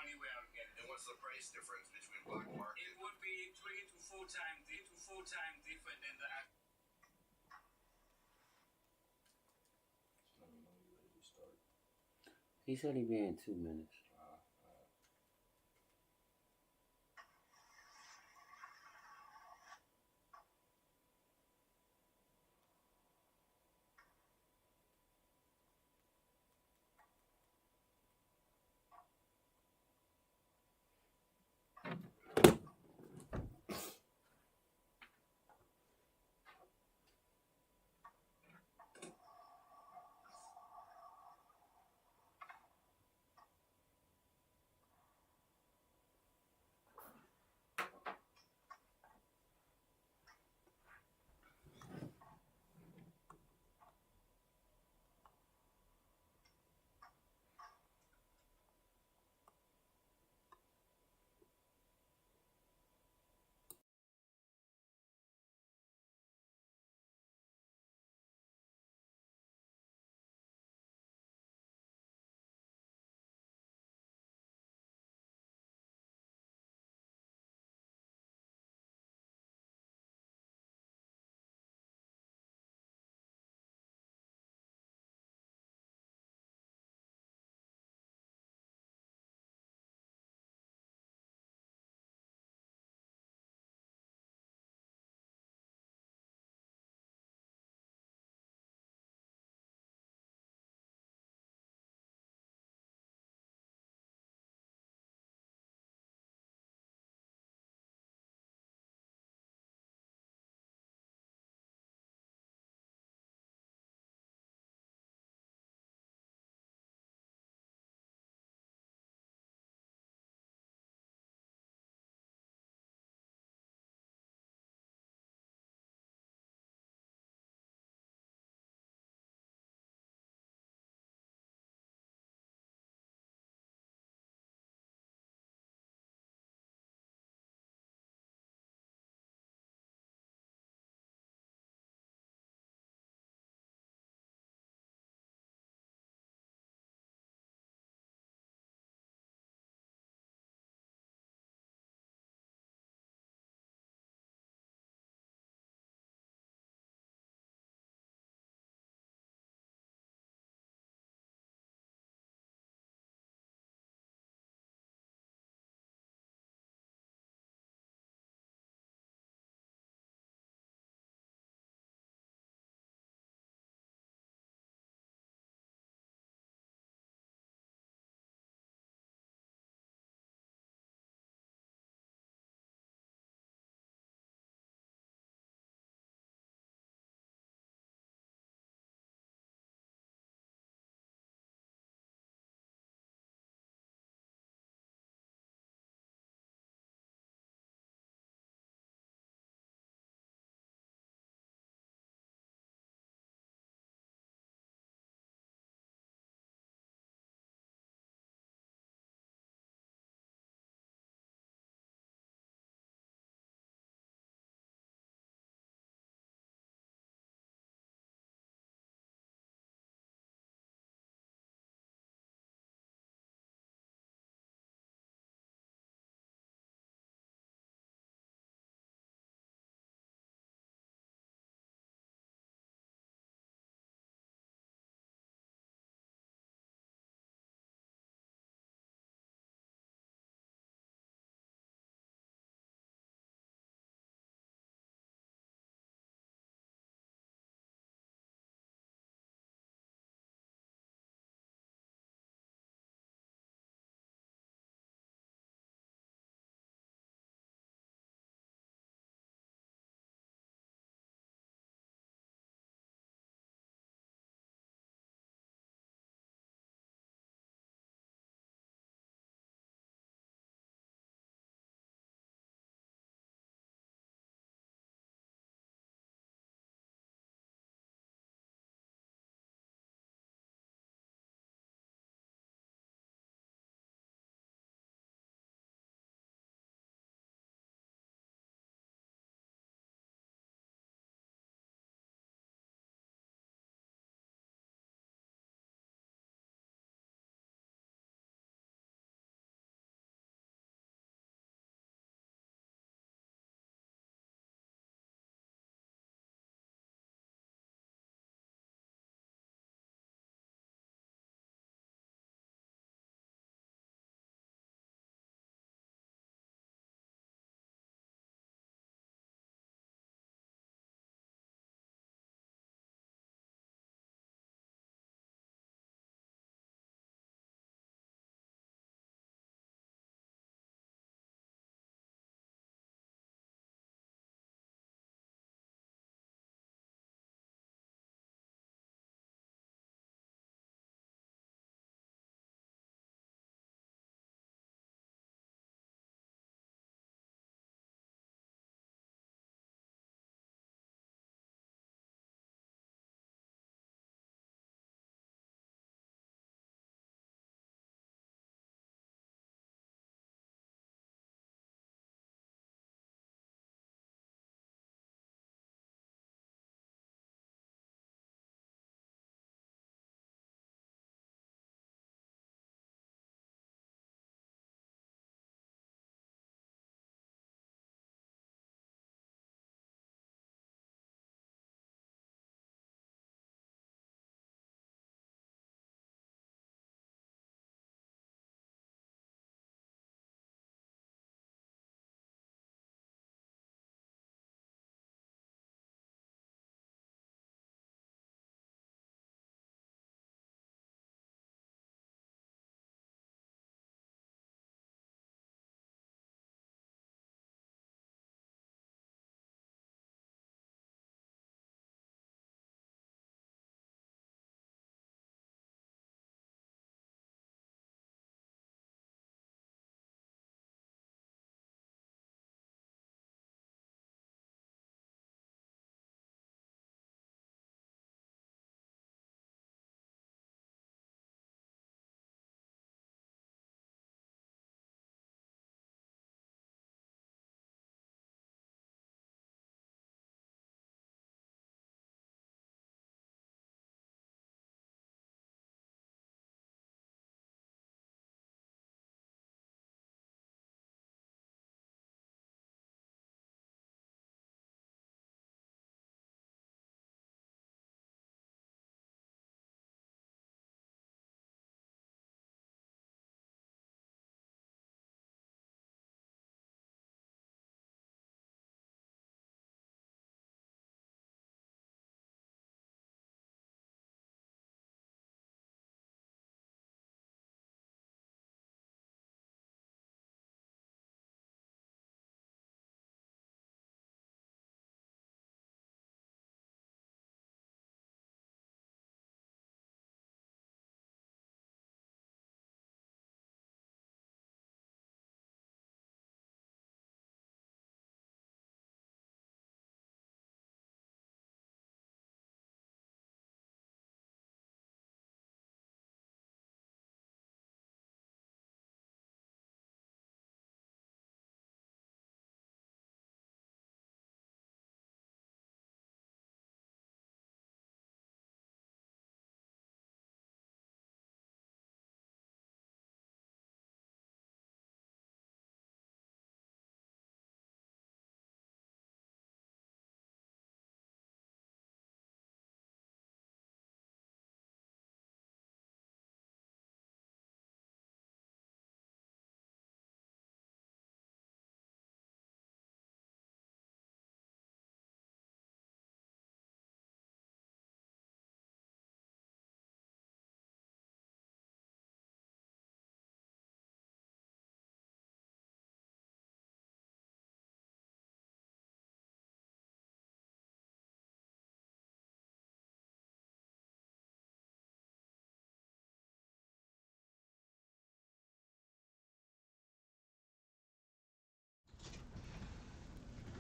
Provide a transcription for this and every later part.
And what's the price difference between black market? It would be 3 to 4 times different than the actual. Let me know you're ready to start. He said he'd be in 2 minutes.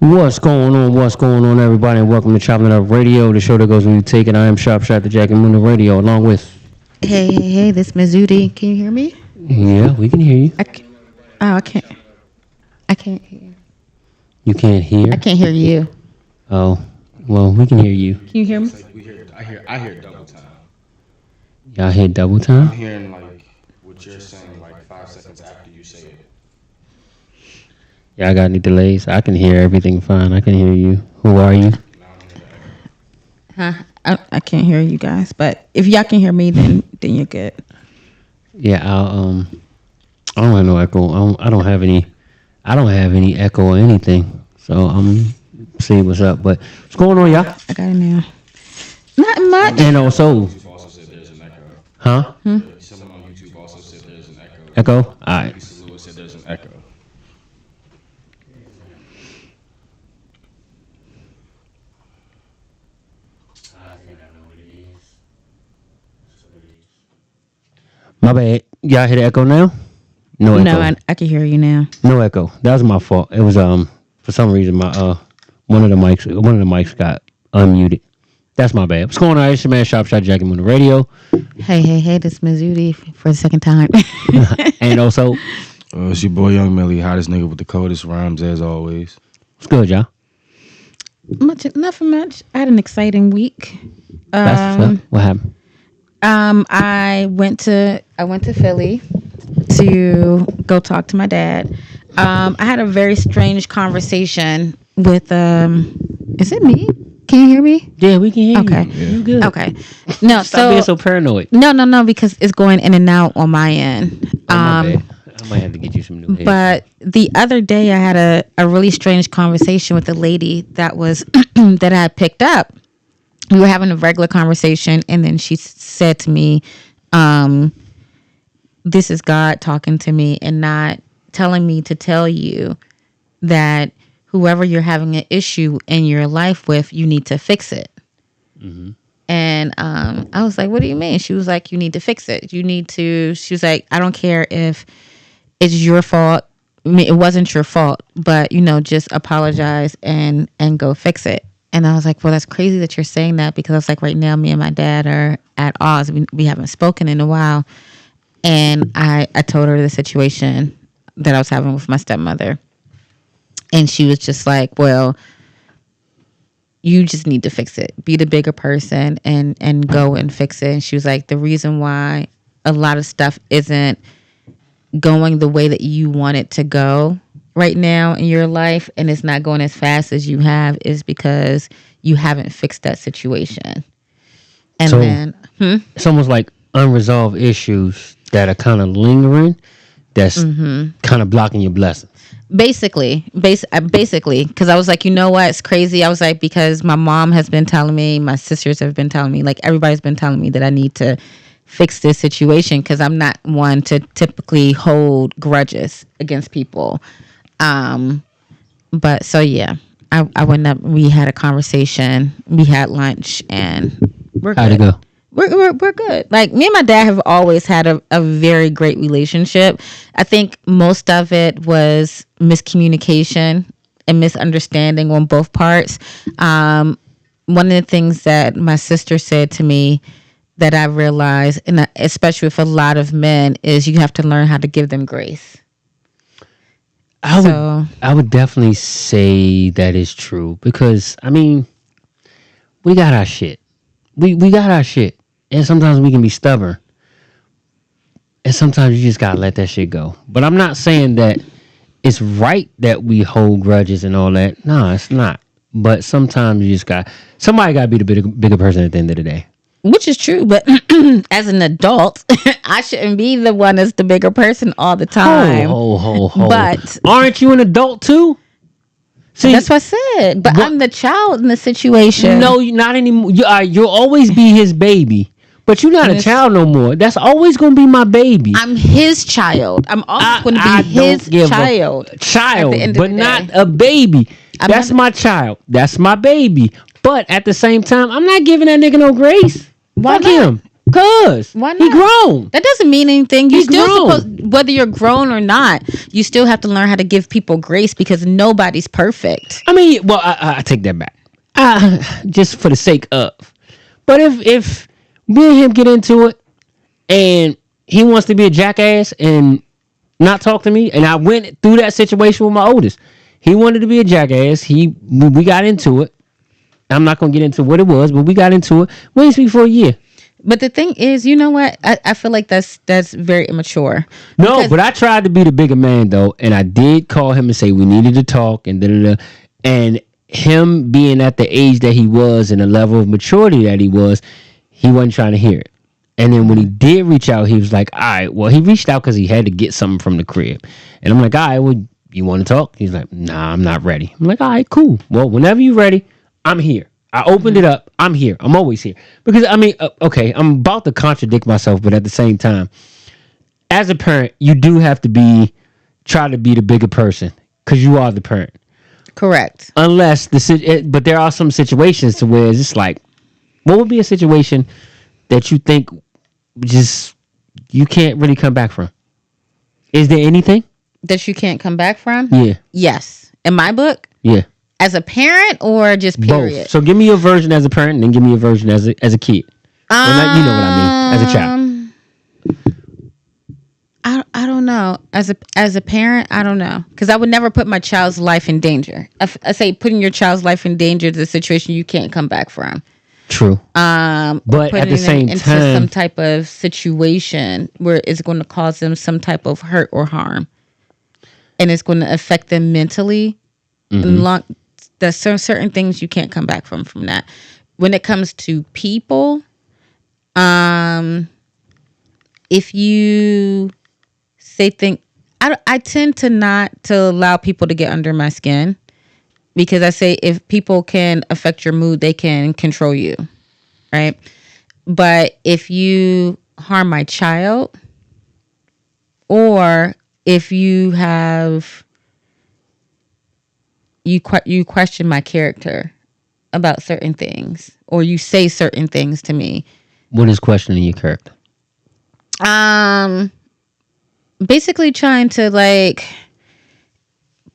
What's going on? What's going on, everybody? And welcome to ChoppinItUp Radio, the show that goes when you take it. I am Sharp Shot the Jack and Moon Radio, along with. Hey, this Mizuti. Can you hear me? Yeah, we can hear you. I can't. I can't hear. You can't hear? I can't hear you. Oh, well, we can hear you. Can you hear me? I hear double time. Y'all hear double I'm time? hearing like what you're saying like 5 seconds after you say it. Y'all got any delays? I can hear everything fine. I can hear you. Who are you? Huh? I can't hear you guys, but if y'all can hear me, then you're good. Yeah, I don't have no echo. I don't have any echo or anything. So I'm seeing what's up. But what's going on, y'all? I got it now. Not much. And also, YouTube also said there's an echo. huh? Someone on YouTube also said there's an echo. Echo? All right. Lisa Lewis said there's an echo. My bad. Y'all hear the echo now? No echo. No, I can hear you now. No echo. That was my fault. It was for some reason my one of the mics got unmuted. That's my bad. What's going on? It's your man Sharp Shot Jack and Moon Radio. Hey, this Mizuti for the second time. And also, It's your boy Young Millie, hottest nigga with the coldest rhymes as always. what's good, y'all? Nothing much. I had an exciting week. That's what's up. What happened? I went to Philly to go talk to my dad. I had a very strange conversation with is it me? Can you hear me? Yeah, we can hear Okay. you. You good? Okay. No, Stop being so paranoid. No, because it's going in and out on my end. Oh, my bad. I might have to get you some new headphones. But the other day I had a really strange conversation with a lady that was that I picked up. We were having a regular conversation, and then she said to me, this is God talking to me and not telling me to tell you that whoever you're having an issue in your life with, you need to fix it. Mm-hmm. And I was like, what do you mean? She was like, you need to fix it. She was like, I don't care if it's your fault. I mean, it wasn't your fault, but, just apologize and go fix it. And I was like, well, that's crazy that you're saying that, because I was like, right now, me and my dad are at odds. We haven't spoken in a while. And I told her the situation that I was having with my stepmother. And she was just like, well, you just need to fix it. Be the bigger person and go and fix it. And she was like, the reason why a lot of stuff isn't going the way that you want it to go right now in your life, and it's not going as fast as you have, is because you haven't fixed that situation. And So, then It's almost like unresolved issues that are kind of lingering, that's kind of blocking your blessings. basically, because I was like, you know what, it's crazy. I was like, because my mom has been telling me, my sisters have been telling me, like everybody's been telling me that I need to fix this situation, because I'm not one to typically hold grudges against people. But so yeah, I went up. We had a conversation. We had lunch, and we're good. How'd it go? We're good. Like, me and my dad have always had a very great relationship. I think most of it was miscommunication and misunderstanding on both parts. One of the things that my sister said to me that I realized, and especially with a lot of men, is you have to learn how to give them grace. I would definitely say that is true, because I mean, we got our shit. We got our shit, and sometimes we can be stubborn, and sometimes you just gotta let that shit go. But I'm not saying that it's right that we hold grudges and all that. No, it's not. But sometimes you just somebody gotta be the bigger person at the end of the day. Which is true, but as an adult, I shouldn't be the one that's the bigger person all the time. Ho. But aren't you an adult too? See, that's what I said. But I'm the child in the situation. No, you're not anymore. You'll always be his baby. But you're not a child no more. That's always going to be my baby. I'm his child. I'm always going to be his child. Child, but not a baby. That's my child. That's my baby. But at the same time, I'm not giving that nigga no grace. Fuck him. Cause Why he not? grown. That doesn't mean anything. You He still grown. supposed, whether you're grown or not, you still have to learn how to give people grace because nobody's perfect. I mean, well, I take that back. Just for the sake of. But if me and him get into it and he wants to be a jackass and not talk to me, and I went through that situation with my oldest. He wanted to be a jackass. We got into it. I'm not gonna get into what it was, but we got into it. We didn't speak for a year. But the thing is, you know what? I feel like that's very immature. No, Because- but I tried to be the bigger man though, and I did call him and say we needed to talk and da. And him being at the age that he was and the level of maturity that he wasn't trying to hear it. And then when he did reach out, he was like, all right, well, he reached out because he had to get something from the crib. And I'm like, all right, well, you want to talk? He's like, nah, I'm not ready. I'm like, all right, cool. Well, whenever you're ready, I'm here. I opened it up. I'm here. I'm always here. Because, I mean, okay, I'm about to contradict myself, but at the same time, as a parent, you do have to try to be the bigger person because you are the parent. Correct. Unless but there are some situations to where it's just like, what would be a situation that you think just you can't really come back from? Is there anything That you can't come back from? Yeah. Yes. In my book? Yeah. As a parent or just period? Both. So give me your version as a parent and then give me your version as a kid. Well, you know what I mean, as a child. I don't know. As a parent, I don't know. Because I would never put my child's life in danger. I say putting your child's life in danger is a situation you can't come back from. True. But at the same into time, some type of situation where it's going to cause them some type of hurt or harm. And it's going to affect them mentally. Mm-hmm. There's certain things you can't come back from that. When it comes to people, if you I tend to not to allow people to get under my skin, because I say if people can affect your mood, they can control you, right? But if you harm my child, or if you question my character about certain things, or you say certain things to me. What is questioning your character? Basically trying to like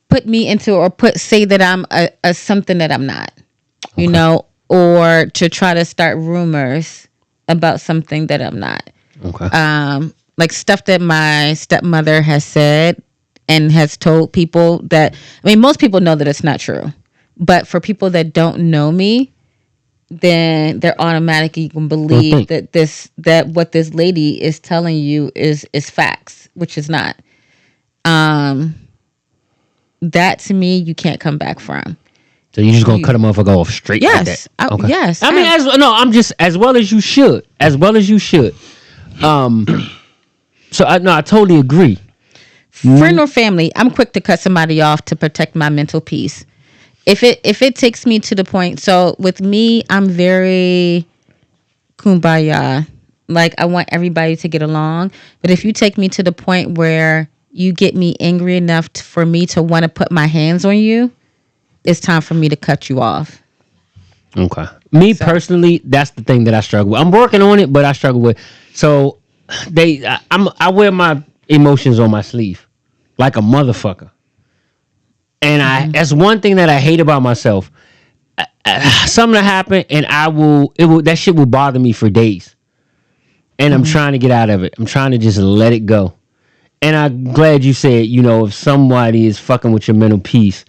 put me into or say that I'm a something that I'm not, you know, or to try to start rumors about something that I'm not. Okay. Like stuff that my stepmother has said and has told people that, I mean, most people know that it's not true, but for people that don't know me, then they're automatically going to believe that what this lady is telling you is facts, which is not. That to me, you can't come back from. So you're just gonna cut a motherfucker off straight like that? Okay. Yes. I mean, I'm just as well as you should. So I totally agree. Friend or family, I'm quick to cut somebody off to protect my mental peace. If it takes me to the point, so with me, I'm very kumbaya. Like, I want everybody to get along. But if you take me to the point where you get me angry enough for me to want to put my hands on you, it's time for me to cut you off. Okay. Me personally, that's the thing that I struggle with. I'm working on it, but I struggle with. So I wear my emotions on my sleeve like a motherfucker. And that's one thing that I hate about myself. Something that happened, and that shit will bother me for days. And I'm trying to get out of it. I'm trying to just let it go. And I'm glad you said, if somebody is fucking with your mental peace,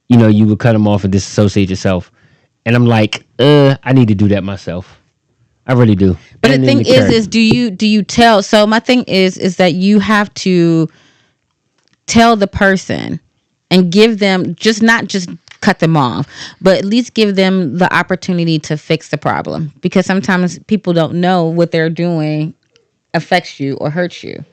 you would cut them off and disassociate yourself. And I'm like, I need to do that myself. I really do. But the thing is do you tell? So my thing is that you have to tell the person and give them not just cut them off, but at least give them the opportunity to fix the problem. Because sometimes people don't know what they're doing affects you or hurts you.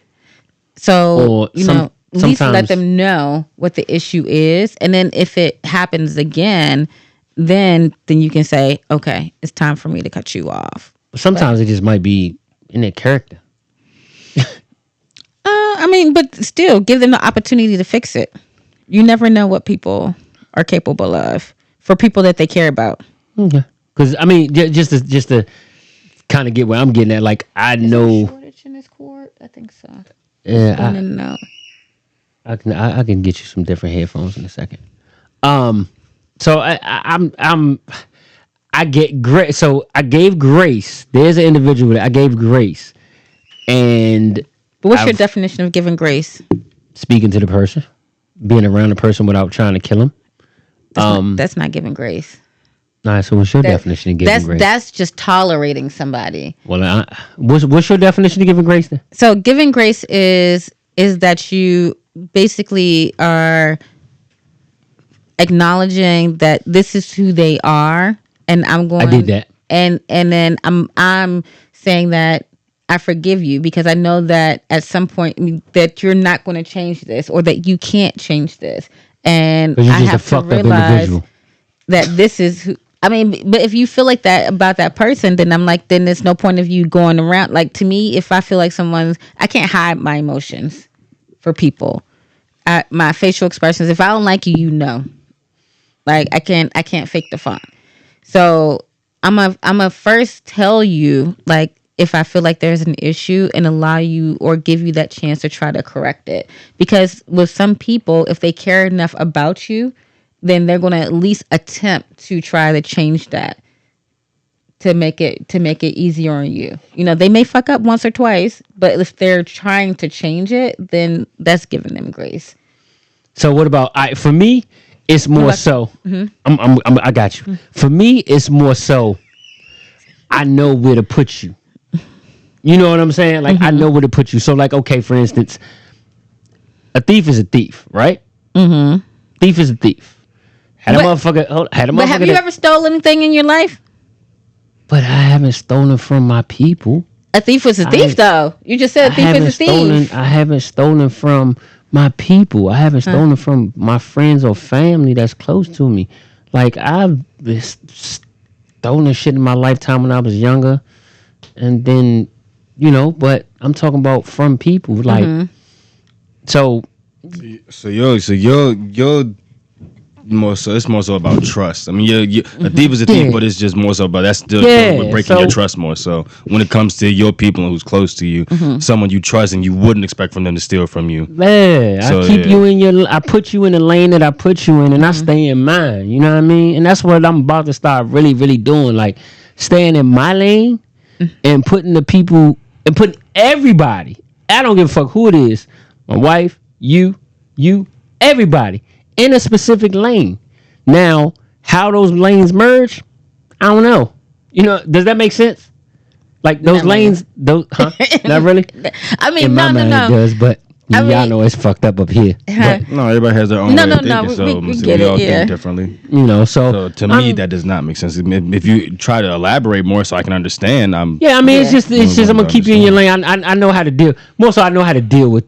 So, at least let them know what the issue is. And then if it happens again, then you can say, okay, it's time for me to cut you off. Sometimes it just might be in their character. But still, give them the opportunity to fix it. You never know what people are capable of for people that they care about. Okay. Because, just to kind of get where I'm getting at. Like I Is there a know, shortage in this cord? I think so. yeah, Going in and out. I can get you some different headphones in a second. So I get grace. So I gave grace. There's an individual that I gave grace, and But what's your definition of giving grace? speaking to the person, being around the person without trying to kill him. That's not giving grace. All right. So what's your definition of giving grace? That's just tolerating somebody. Well, what's your definition of giving grace then? So giving grace is that you basically are acknowledging that this is who they are, and I'm going. I did that, and then I'm saying that I forgive you because I know that at some point that you're not going to change this or that you can't change this, and you're I just have a to fucked up realize individual. that this is who. I mean, but if you feel like that about that person, then I'm like, then there's no point of you going around. Like to me, if I feel like I can't hide my emotions for people. My facial expressions. If I don't like you, you know. Like I can't fake the fun. So I'm a first tell you like if I feel like there's an issue and allow you or give you that chance to try to correct it. Because with some people, if they care enough about you, then they're going to at least attempt to try to change that to make it easier on you. You know, they may fuck up once or twice, but if they're trying to change it, then that's giving them grace. So what about for me? It's more so. Mm-hmm. I got you. Mm-hmm. For me, it's more so. I know where to put you. You know what I'm saying? Like I know where to put you. So like, okay, for instance, a thief is a thief, right? Mm-hmm. Thief is a thief. Had a motherfucker. But have you ever stolen anything in your life? But I haven't stolen from my people. A thief was a thief, though. You just said a thief is a thief. I haven't stolen from my people. I haven't stolen from my friends or family that's close to me. Like I've stolen shit in my lifetime when I was younger, and then but I'm talking about from people. Like so you're more so. It's more so about trust. I mean, a thief is a thief, but it's just more so about that's still breaking your trust more. So when it comes to your people and who's close to you, someone you trust and you wouldn't expect from them to steal from you. Man, so, I keep you in I put you in the lane that I put you in, and I stay in mine. You know what I mean? And that's what I'm about to start really, really doing. Like staying in my lane and putting the people and putting everybody. I don't give a fuck who it is. My wife, you, everybody. In a specific lane. Now, how those lanes merge, I don't know. Does that make sense? Like those lanes, those, huh? Not really. I mean, in my mind it does, but y'all know it's fucked up here. But, no, everybody has their own way of thinking, so we get all it, think differently. So to me, that does not make sense. If you try to elaborate more, so I can understand, it's just I'm gonna keep you in your lane. I know how to deal. More so, I know how to deal with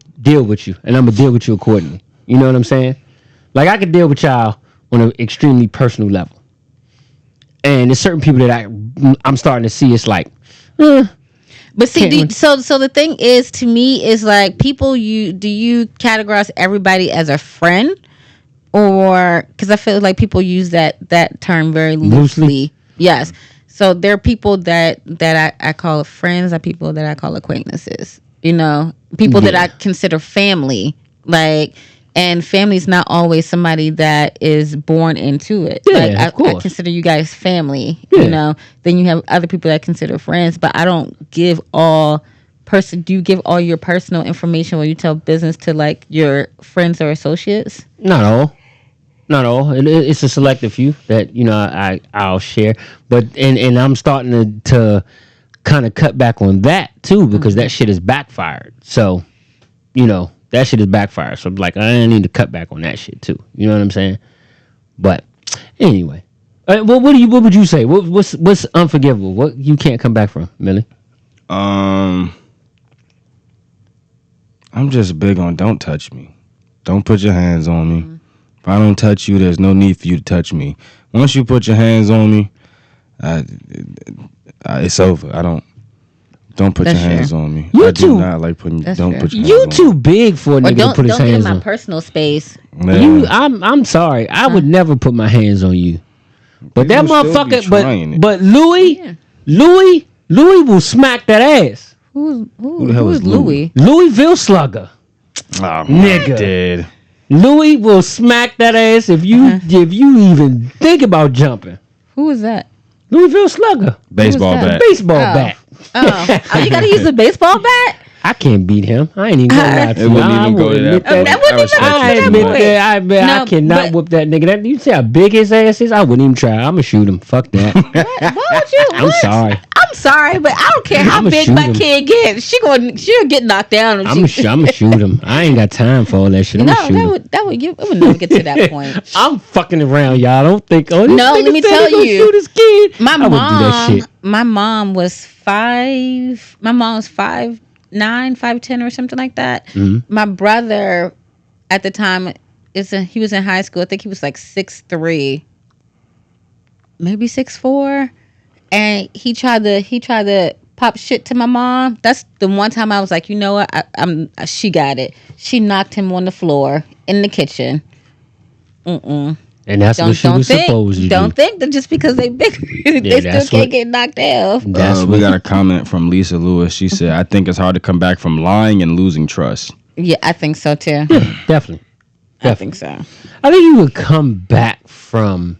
you, and I'm gonna deal with you accordingly. You know what I'm saying? Like I could deal with y'all on an extremely personal level, and there's certain people that I'm starting to see. It's like, but see, so the thing is, to me, is like people. Do you categorize everybody as a friend, or because I feel like people use that term very loosely. Yes, so there are people that I call friends, are people that I call acquaintances. People that I consider family, like. And family's not always somebody that is born into it. Yeah, I consider you guys family, Then you have other people that I consider friends, but I don't give all do you give all your personal information when you tell business to like your friends or associates? Not all. It's a selective few that, I'll share. But and I'm starting to kind of cut back on that too, because that shit is backfired. So, that shit is backfired. So like I need to cut back on that shit too. You know what I'm saying? But anyway, what would you say? What's unforgivable? What you can't come back from, Millie? I'm just big on don't touch me. Don't put your hands on me. If I don't touch you, there's no need for you to touch me. Once you put your hands on me, it's over. Don't put your hands on me. I do not like putting. Don't put your hands on me. You too big for a nigga to put his hands on. Don't get in my personal space. I'm sorry. I would never put my hands on you. But that motherfucker. But Louis, Louis will smack that ass. Who the hell is Louis? Louisville Slugger. Oh, Nigga. Dead. Louis will smack that ass if you even think about jumping. Who is that? Louisville Slugger. Baseball that? bat. Baseball bat. Oh, you gotta use a baseball bat? I can't beat him. I ain't even gonna lie to It you. wouldn't I even go will to admit that. That wouldn't even I go to admit point. that. I No, cannot but- whoop that nigga. You see how big his ass is? I wouldn't even try. I'm gonna shoot him. Fuck that. Why would you? I'm what? sorry. I'm sorry, but I don't care how I'ma big shoot my him. kid gets. She'll get knocked down. If I'm gonna shoot him. I ain't got time for all that shit. I'm no, gonna shoot him. it would never get to that point. I'm fucking around, y'all. Don't think. Oh, this No, nigga let me said he tell gonna you. shoot his kid. My I wouldn't do that mom, shit. my mom was 5'9", 5'10", or something like that. Mm-hmm. My brother, at the time, he was in high school. I think he was like 6'3", maybe 6'4", and he tried to pop shit to my mom. That's the one time I was like, you know what? She got it. She knocked him on the floor in the kitchen. And that's what she was supposed to do. Don't think that just because they big, they still can't get knocked out. We got a comment from Lisa Lewis. She said, I think it's hard to come back from lying and losing trust. Yeah, I think so too. Definitely. I think so. I think you would come back from.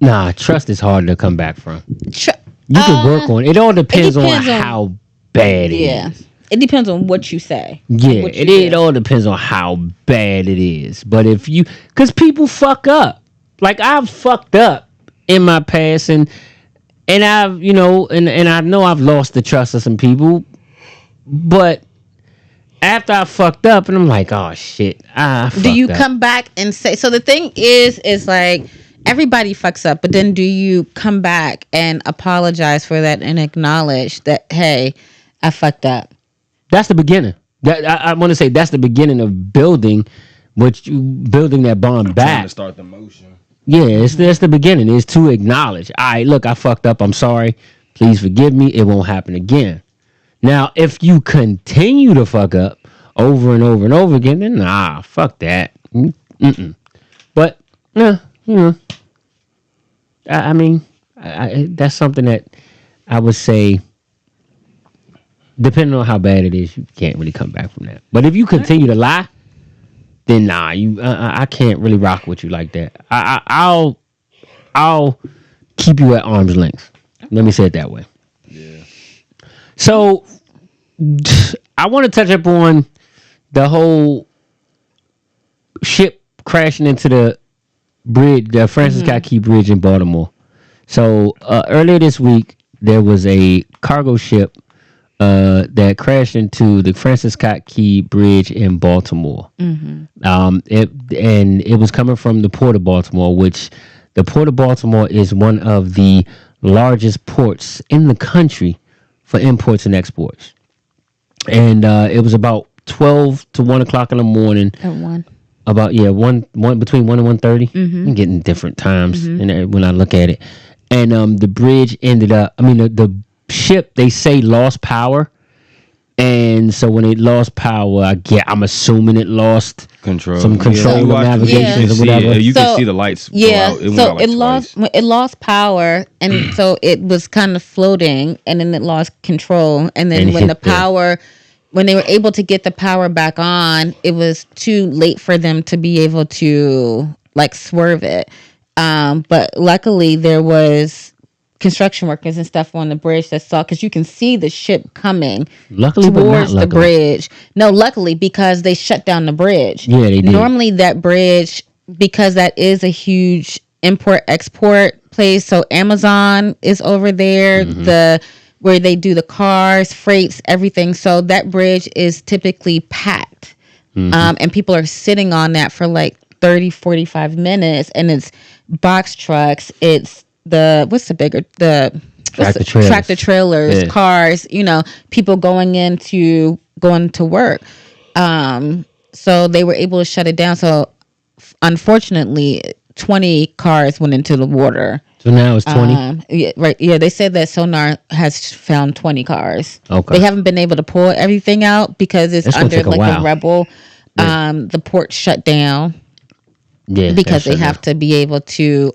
Nah, trust is hard to come back from. You can work on it. It all depends on how bad it is. It depends on what you say. Yeah, it all depends on how bad it is. But if you, because people fuck up. Like I've fucked up in my past, and I've, and I know I've lost the trust of some people. But after I fucked up, and I'm like, oh shit, do you come back and say? So the thing is like everybody fucks up, but then do you come back and apologize for that and acknowledge that, hey, I fucked up? That's the beginning. I want to say that's the beginning of building that bond back. Trying to start the motion. Yeah, that's the beginning. Is to acknowledge. All right, look, I fucked up. I'm sorry. Please forgive me. It won't happen again. Now, if you continue to fuck up over and over and over again, then nah, fuck that. Mm-mm. But I mean, that's something that I would say. Depending on how bad it is, you can't really come back from that. But if you continue to lie, then nah, I can't really rock with you like that. I'll keep you at arm's length. Let me say it that way. Yeah. So I want to touch up on the whole ship crashing into the bridge, the Francis Scott Key Bridge in Baltimore. So earlier this week, there was a cargo ship that crashed into the Francis Scott Key Bridge in Baltimore. It was coming from the Port of Baltimore, which the Port of Baltimore is one of the largest ports in the country for imports and exports. And it was about 12 to 1 o'clock in the morning. At 1. About one between 1 and 1:30. I'm getting different times when I look at it. And the bridge ended up. I mean, the ship, they say, lost power, and so when it lost power, I'm assuming it lost some control of navigation or whatever. You can see the lights. Yeah, go out. It lost power, and so it was kind of floating, and then it lost control, and then when they were able to get the power back on, it was too late for them to be able to like swerve it. But luckily there was construction workers and stuff on the bridge that saw, because you can see the ship coming towards the bridge. No, luckily, because they shut down the bridge. Yeah, they did. Normally that bridge, because that is a huge import-export place, so Amazon is over there, where they do the cars, freights, everything. So that bridge is typically packed. And people are sitting on that for like 30, 45 minutes, and it's box trucks, it's tractor trailers, cars, people going to work. So they were able to shut it down. So unfortunately 20 cars went into the water. So now it's 20? Yeah, right. Yeah, they said that sonar has found 20 cars. Okay. They haven't been able to pull everything out because it's under like a rebel. The port shut down. Yeah, because they have to be able to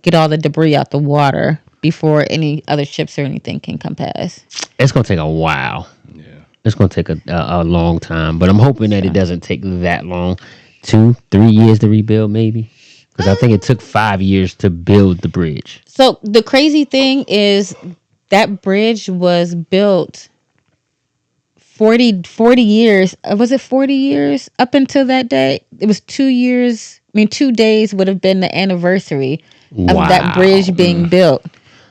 get all the debris out the water before any other ships or anything can come past. It's gonna take a while. Yeah. It's gonna take a long time, but I'm hoping that it doesn't take that long. 2-3 years to rebuild, maybe, because I think it took 5 years to build the bridge. So the crazy thing is that bridge was built 40 years. Was it 40 years up until that day? It was 2 years. 2 days would have been the anniversary of that bridge being built.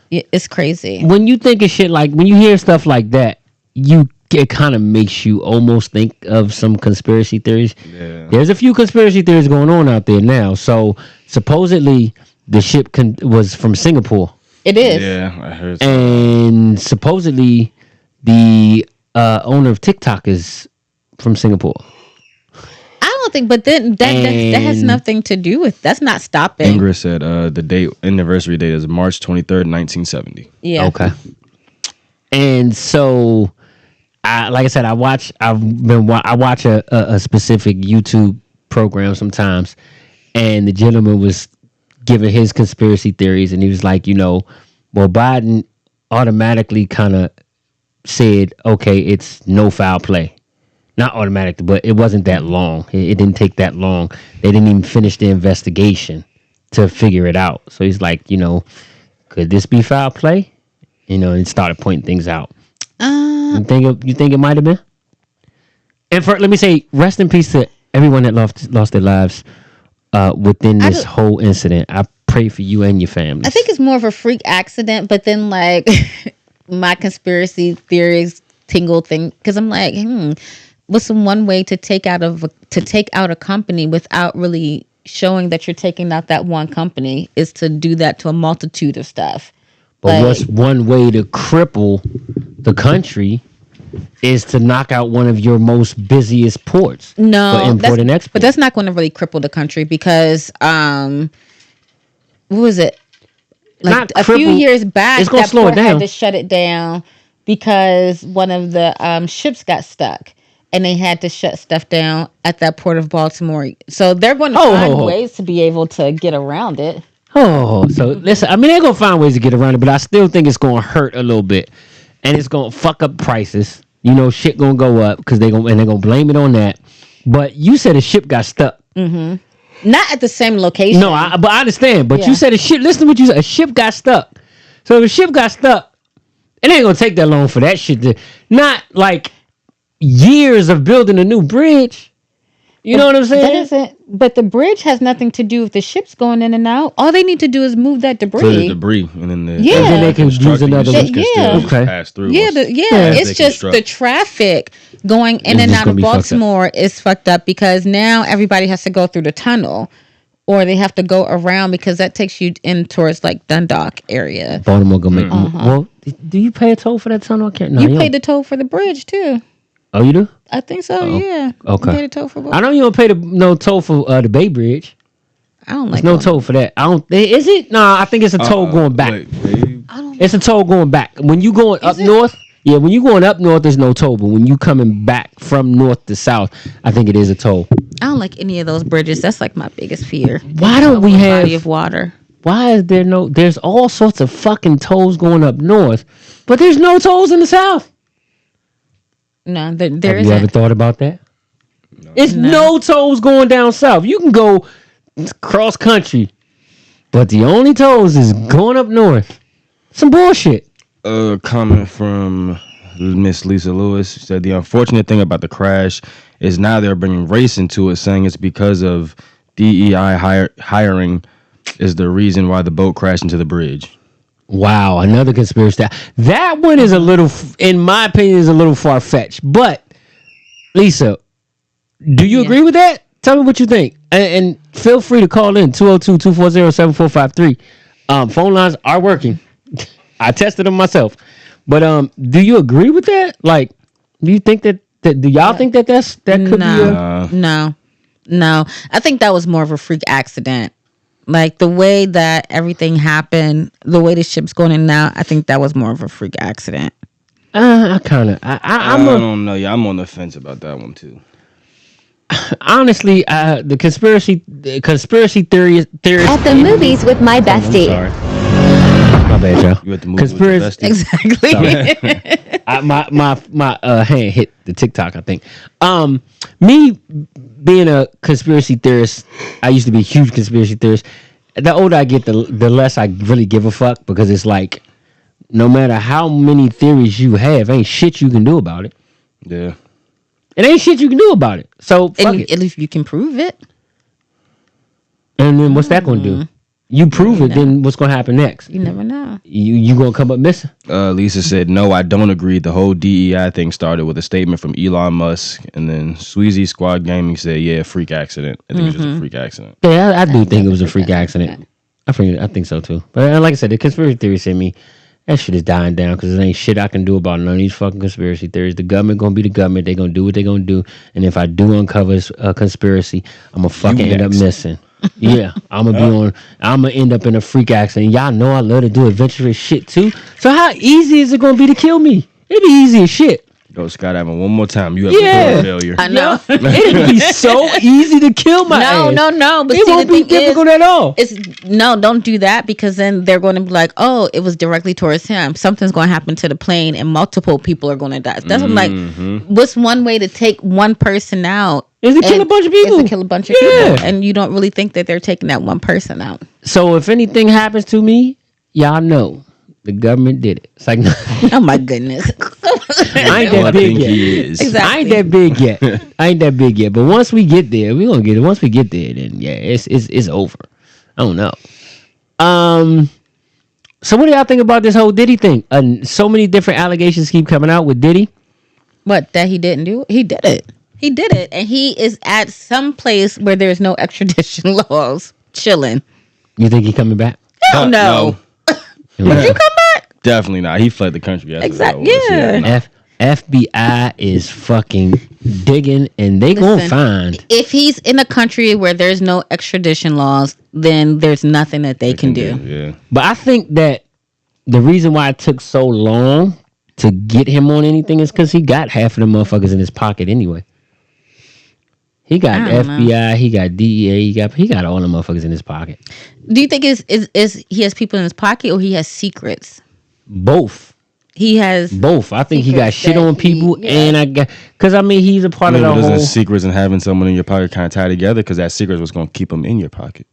It's crazy. When you think of shit like, when you hear stuff like that, it kind of makes you almost think of some conspiracy theories. Yeah. There's a few conspiracy theories going on out there now. So supposedly the ship was from Singapore. It is. Yeah, I heard. So. And supposedly the owner of TikTok is from Singapore. I don't think, but then that has nothing to do with. That's not stopping. Ingrid said the anniversary date is March 23rd, 1970. Yeah. Okay. And so, like I said, I watch a specific YouTube program sometimes, and the gentleman was giving his conspiracy theories, and he was like, well, Biden automatically kind of said, okay, it's no foul play. Not automatic, but it wasn't that long. It didn't take that long. They didn't even finish the investigation to figure it out. So he's like, could this be foul play? And started pointing things out. You think it might have been? And let me say, rest in peace to everyone that lost their lives within this whole incident. I pray for you and your family. I think it's more of a freak accident, but then like my conspiracy theories tingle thing, because I'm like, what's one way to take out a company without really showing that you're taking out that one company is to do that to a multitude of stuff. But what's one way to cripple the country is to knock out one of your most busiest ports for import and export. But that's not going to really cripple the country because what was it? Like a few years back, it's going to slow it down. Had to shut it down because one of the ships got stuck. And they had to shut stuff down at that port of Baltimore. So they're going to find ways to be able to get around it. So listen, they're going to find ways to get around it, but I still think it's going to hurt a little bit. And it's going to fuck up prices. Shit going to go up because they're going to blame it on that. But you said a ship got stuck. Mm-hmm. Not at the same location. No, but I understand. But you said a ship, listen to what you said, a ship got stuck. So if a ship got stuck, it ain't going to take that long for that shit to, not like years of building a new bridge. You know what I'm saying? But the bridge has nothing to do with the ships going in and out. All they need to do is move that debris. So the debris, and then and then they can use another one. Pass through. It's just the traffic going in and out of Baltimore is fucked up because now everybody has to go through the tunnel, or they have to go around because that takes you in towards like Dundalk area. Baltimore gonna make. Well, do you pay a toll for that tunnel? You pay the toll for the bridge too. Oh, you do? I think so. Yeah. Okay. You pay the toll for both. I know you don't pay no toll for the Bay Bridge. I don't like. There's no toll for that. I don't. Is it? No, I think it's a toll going back. It's a toll going back. When you going up north, when you going up north, there's no toll. But when you coming back from north to south, I think it is a toll. I don't like any of those bridges. That's like my biggest fear. Why don't we have body of water? Why is there no? There's all sorts of fucking tolls going up north, but there's no tolls in the south. No, there isn't. Have you ever thought about that? No. It's no tolls going down south. You can go cross country, but the only tolls is going up north. Some bullshit. A comment from Miss Lisa Lewis said the unfortunate thing about the crash is now they're bringing race into it, saying it's because of DEI hiring is the reason why the boat crashed into the bridge. Wow, another conspiracy. That one is a little, in my opinion, is a little far-fetched. But, Lisa, do you agree with that? Tell me what you think. And feel free to call in, 202-240-7453. Phone lines are working. I tested them myself. But do you agree with that? Like, do you think that do y'all think that that could be a... No. I think that was more of a freak accident. Like the way that everything happened, the way the ship's going in now, I think that was more of a freak accident. I don't know. Yeah, I'm on the fence about that one too. Honestly, the conspiracy theory at the movies with my bestie. My bad, y'all. You at the movie with your Conspiracy. bestie? Exactly. My hand hit the TikTok, I think. Me being a conspiracy theorist, I used to be a huge conspiracy theorist. The older I get, the less I really give a fuck, because it's like, no matter how many theories you have, ain't shit you can do about it. Yeah. It ain't shit you can do about it. So fuck And it. at least you can prove it. And then what's that gonna do? You prove it, then what's gonna happen next? You never know. You gonna come up missing? Lisa said, no, I don't agree. The whole DEI thing started with a statement from Elon Musk. And then Sweezy Squad Gaming said, yeah, freak accident. I think it was just a freak accident. Yeah, I do think it was a freak accident. I think so too. But like I said, the conspiracy theories in me, that shit is dying down, because there ain't shit I can do about none of these fucking conspiracy theories. The government gonna be the government. They gonna do what they gonna do. And if I do uncover a conspiracy, I'm gonna fucking end up missing. Yeah, I'm gonna end up in a freak accident. Y'all know I love to do adventurous shit too. So how easy is it gonna be to kill me? It'd be easy as shit. Go skydiving one more time. You have Yeah. a failure. I know. It'd be so easy to kill my ass. No. But It see, won't the be thing difficult is, at all. don't do that, because then they're going to be like, oh, it was directly towards him. Something's going to happen to the plane, and multiple people are going to die. That's what I'm like. What's one way to take one person out? Is to kill a bunch of people. Is to kill a bunch of people, and you don't really think that they're taking that one person out. So if anything happens to me, y'all know the government did it. It's like, Oh my goodness. I ain't Oh, I that big think yet. he is. Exactly. I ain't that big yet. But once we get there, we gonna get it. Once we get there, then yeah, it's over. I don't know. So what do y'all think about this whole Diddy thing? So many different allegations keep coming out with Diddy. What, that he didn't do? He did it. He did it, and he is at some place where there's no extradition laws, chilling. You think he coming back? Hell no. Would you come back? Definitely not. He fled the country. That's Exactly. what that was. Yeah. no. FBI is fucking digging, and they gonna Listen, find. If he's in a country where there's no extradition laws, then there's nothing that they can do. Yeah. But I think that the reason why it took so long to get him on anything is because he got half of the motherfuckers in his pocket anyway. He got I don't FBI, he got DEA, he got all the motherfuckers in his pocket. Do you think is he has people in his pocket, or he has secrets? Both. He has Both. I think he got secrets shit that on people, he- yeah. and I got, because I mean, he's a part of the Maybe whole. those secrets and having someone in your pocket kind of tie together, because that secret is what's going to keep them in your pocket.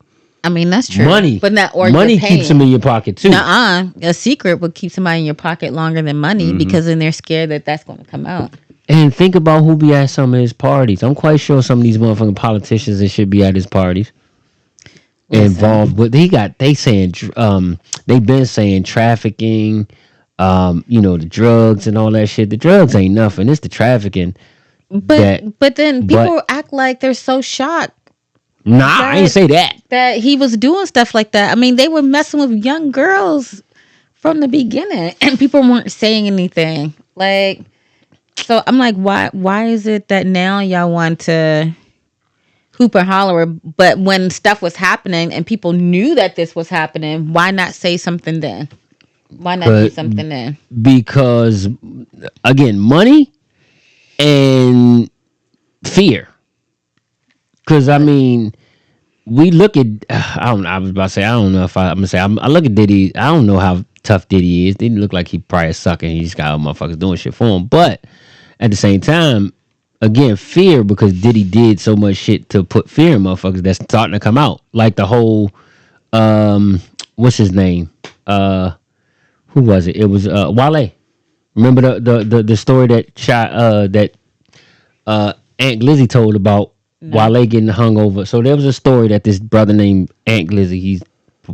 I mean, that's true. Money. But not, or money you're paying. keeps him in your pocket too. Nuh-uh. A secret would keep somebody in your pocket longer than money, because then they're scared that that's going to come out. And think about who be at some of his parties. I'm quite sure some of these motherfucking politicians and shit be at his parties. Involved with they they've been saying trafficking, the drugs and all that shit. The drugs ain't nothing. It's the trafficking. But then people act like they're so shocked Nah, I ain't say that. that he was doing stuff like that. I mean, they were messing with young girls from the beginning, and people weren't saying anything. Like, so I'm like, why is it that now y'all want to hoop and holler? But when stuff was happening and people knew that this was happening, why not say something then? Why not do something then? Because again, money and fear. Because I mean, we look at I was about to say, I don't know if I'm gonna say, I look at Diddy. I don't know how tough Diddy is. Didn't look like he probably a sucker. He just got all motherfuckers doing shit for him. But at the same time, again, fear, because Diddy did so much shit to put fear in motherfuckers that's starting to come out. Like the whole what's his name? Who was it? It was Wale. Remember the story that Aunt Glizzy told about Wale getting hung over. So there was a story that this brother named Aunt Glizzy, he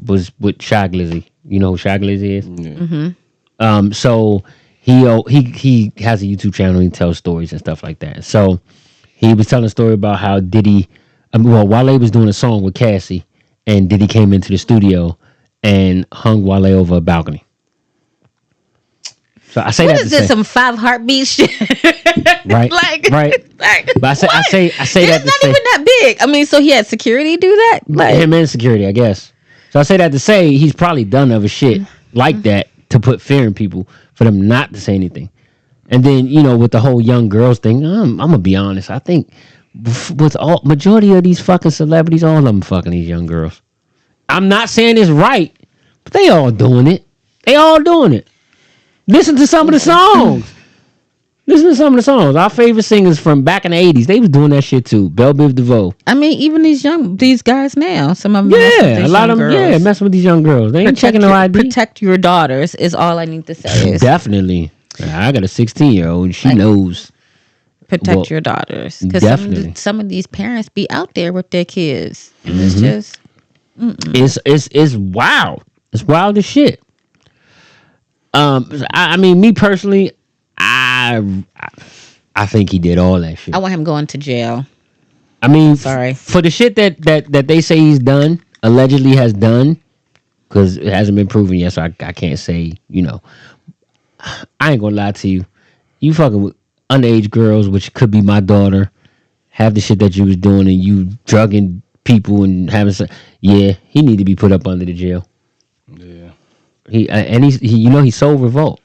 was with Shy Glizzy. You know who Shy Glizzy is? Mm-hmm. So he has a YouTube channel. He tells stories and stuff like that. So he was telling a story about how Wale was doing a song with Cassie, and Diddy came into the studio and hung Wale over a balcony. So I say What that is to this? say, Some 5 heartbeat shit, right, like, But I say what? that It's to not say even that big. I mean, so he had security do that. Like, him and security, I guess. So I say that to say he's probably done other shit like that to put fear in people for them not to say anything. And then with the whole young girls thing, I'm gonna be honest. I think with all majority of these fucking celebrities, all of them fucking these young girls. I'm not saying it's right, but they all doing it. They all doing it. Listen to some of the songs. Listen to some of the songs. Our favorite singers from back in the 80s, they was doing that shit too. Belle Biv DeVoe. I mean, even these guys now, some of them, a lot of them, messing with these young girls. They ain't checking no ID. Protect your daughters is all I need to say. Definitely. I got a 16-year-old. She knows. Protect your daughters, because some of these parents be out there with their kids. And it's just, it's wild. It's wild as shit. I mean, me personally, I think he did all that shit. I want him going to jail. I mean, sorry for the shit that they say he's done, allegedly has done, because it hasn't been proven yet. So I can't say. I ain't gonna lie to you. You fucking with underage girls, which could be my daughter, have the shit that you was doing, and you drugging people and having some. Yeah, he need to be put up under the jail. Yeah. He sold revolt.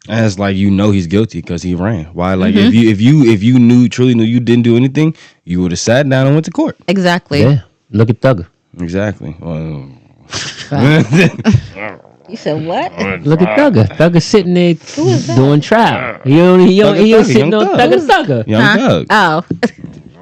And it's like he's guilty because he ran. Why? Like if you truly knew you didn't do anything, you would have sat down and went to court. Exactly. Yeah. Look at Thugger. Exactly. Well, you said what? Look at Thugger. Thugger sitting there doing trial. He was sitting on Thugger. Young Thug. Oh.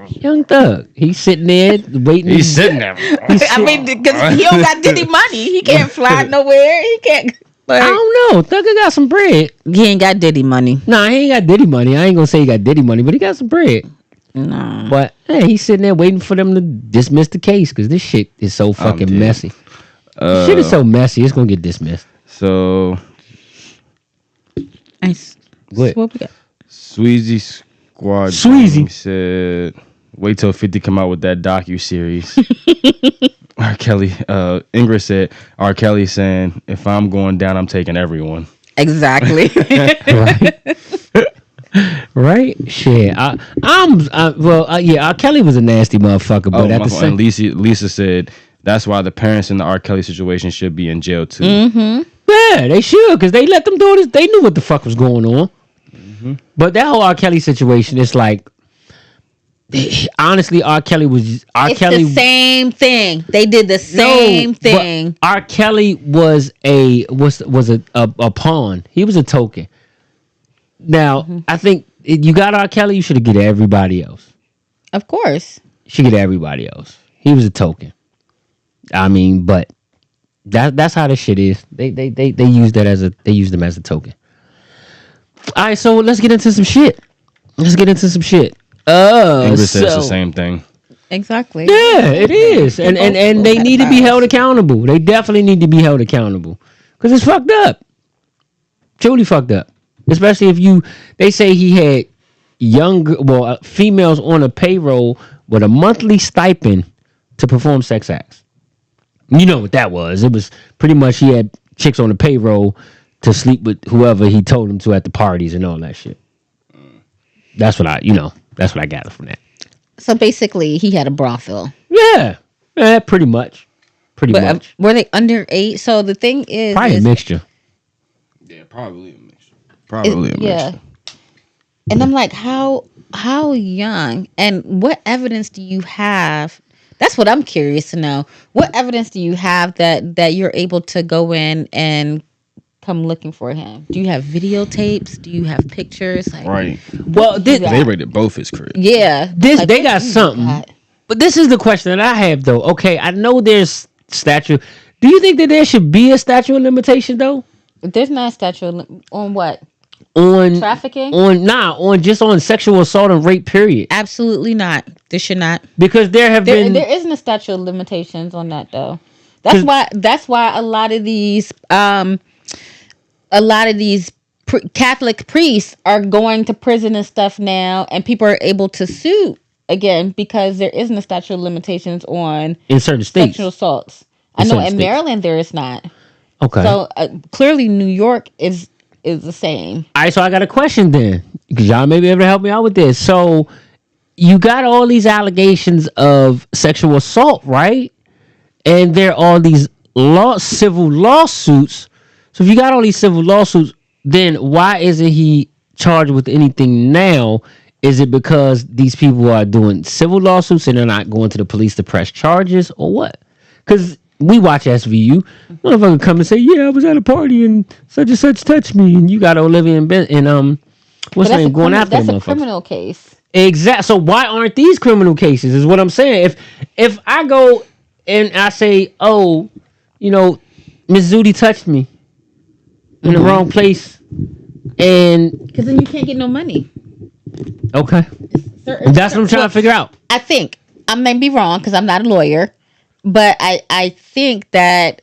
Young Thug. He's sitting there waiting. He's sitting there. I mean, because he don't got Diddy money. He can't fly nowhere. He can't. I don't know. Thugger got some bread. He ain't got Diddy money. Nah, he ain't got Diddy money. I ain't gonna say he got Diddy money, but he got some bread. No. But hey, he's sitting there waiting for them to dismiss the case because this shit is so fucking messy. Shit is so messy. It's gonna get dismissed. So, nice. What we got? Sweezy Squad Sweezy said, "Wait till 50 come out with that docu-series." R. Kelly, Ingrid said, R. Kelly saying, "If I'm going down, I'm taking everyone." Exactly. Right? Shit. R. Kelly was a nasty motherfucker, but at the same time, Lisa said that's why the parents in the R. Kelly situation should be in jail too. Mm-hmm. Yeah, they should, because they let them do this. They knew what the fuck was going on. Mm-hmm. But that whole R. Kelly situation, it's like, honestly, R. Kelly was the same thing. They did the same thing. R. Kelly was a pawn. He was a token. Now, I think you got R. Kelly, you should have get everybody else. Of course. You should get everybody else. He was a token. I mean, but that's how this shit is. They use them as a token. All right, so let's get into some shit. Ingrid says the same thing. Exactly. Yeah, it is. And they need to be held accountable. They definitely need to be held accountable. Because it's fucked up. Truly fucked up. Especially if they say he had females on a payroll with a monthly stipend to perform sex acts. You know what that was. It was pretty much he had chicks on the payroll to sleep with whoever he told him to at the parties and all that shit. That's what I gather from that. So basically, he had a brothel. Yeah, pretty much. Much. Were they under 8? So the thing is, probably a mixture. Yeah, probably a mixture. Yeah. And I'm like, how young, and what evidence do you have? That's what I'm curious to know. What evidence do you have that you're able to go in and come looking for him? Do you have videotapes? Do you have pictures? Like, right. Well, they raided both his cribs. Yeah. They got something. But this is the question that I have, though. Okay, I know there's statute. Do you think that there should be a statute of limitation, though? There's not a statute on what? On trafficking? On sexual assault and rape, period. Absolutely not. There should not. Because there isn't a statute of limitations on that, though. That's why a lot of these Catholic priests are going to prison and stuff now, and people are able to sue again because there isn't a statute of limitations on in certain states sexual assaults. I know in Maryland there is not. Okay. So clearly New York is the same. All right, so I got a question then, because y'all may be able to help me out with this. So you got all these allegations of sexual assault, right? And there are all these civil lawsuits. So if you got all these civil lawsuits, then why isn't he charged with anything now? Is it because these people are doing civil lawsuits and they're not going to the police to press charges, or what? Because we watch SVU. Motherfucker come and say, yeah, I was at a party and such touched me, and you got Olivia and what's her name going after the motherfucker. That's a criminal case. Exactly. So why aren't these criminal cases? Is what I'm saying. If I go and I say, oh, you know, Miss Zudi touched me in the wrong place, and because then you can't get no money. Okay, that's what I'm trying to figure out. I think I may be wrong because I'm not a lawyer, but I think that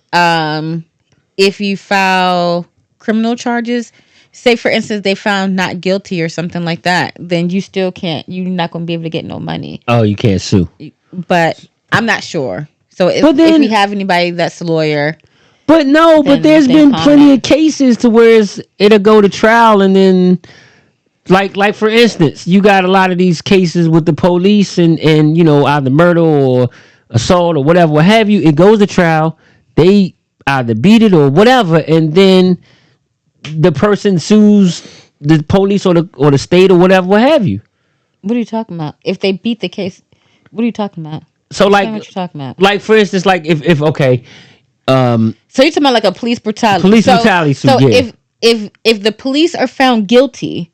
if you file criminal charges, say for instance they found not guilty or something like that, then you still can't. You're not going to be able to get no money. Oh, you can't sue. But I'm not sure. So if we have anybody that's a lawyer. But no, but there's been plenty of cases to where it'll go to trial and then, like for instance, you got a lot of these cases with the police and you know, either murder or assault or whatever, what have you. It goes to trial. They either beat it or whatever, and then the person sues the police or the state or whatever, what have you. What are you talking about? If they beat the case, what are you talking about? So what you're talking about? Like for instance, like if okay. So you're talking about like a police brutality. Brutality suit. So yeah. if the police are found guilty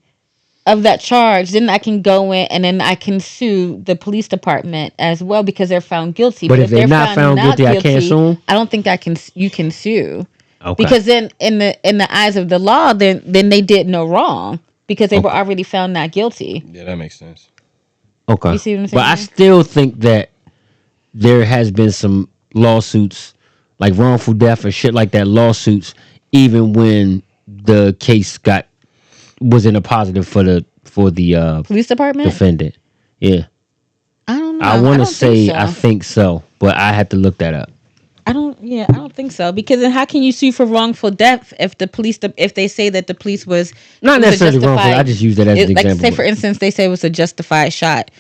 of that charge, then I can go in and then I can sue the police department as well because they're found guilty. But if they're not found guilty, I can't sue them? I don't think you can sue. Okay. Because then in the eyes of the law, then they did no wrong because they were already found not guilty. Yeah, that makes sense. Okay. You see what I'm saying? But I still think that there has been some lawsuits, like wrongful death or shit like that, lawsuits, even when the case was in a positive for the police department defendant. Yeah. I don't know. I want to say I think so, but I had to look that up. I don't think so, because then how can you sue for wrongful death if they say that the police was not necessarily wrongful? I just use that as an example. Like say for instance they say it was a justified shot,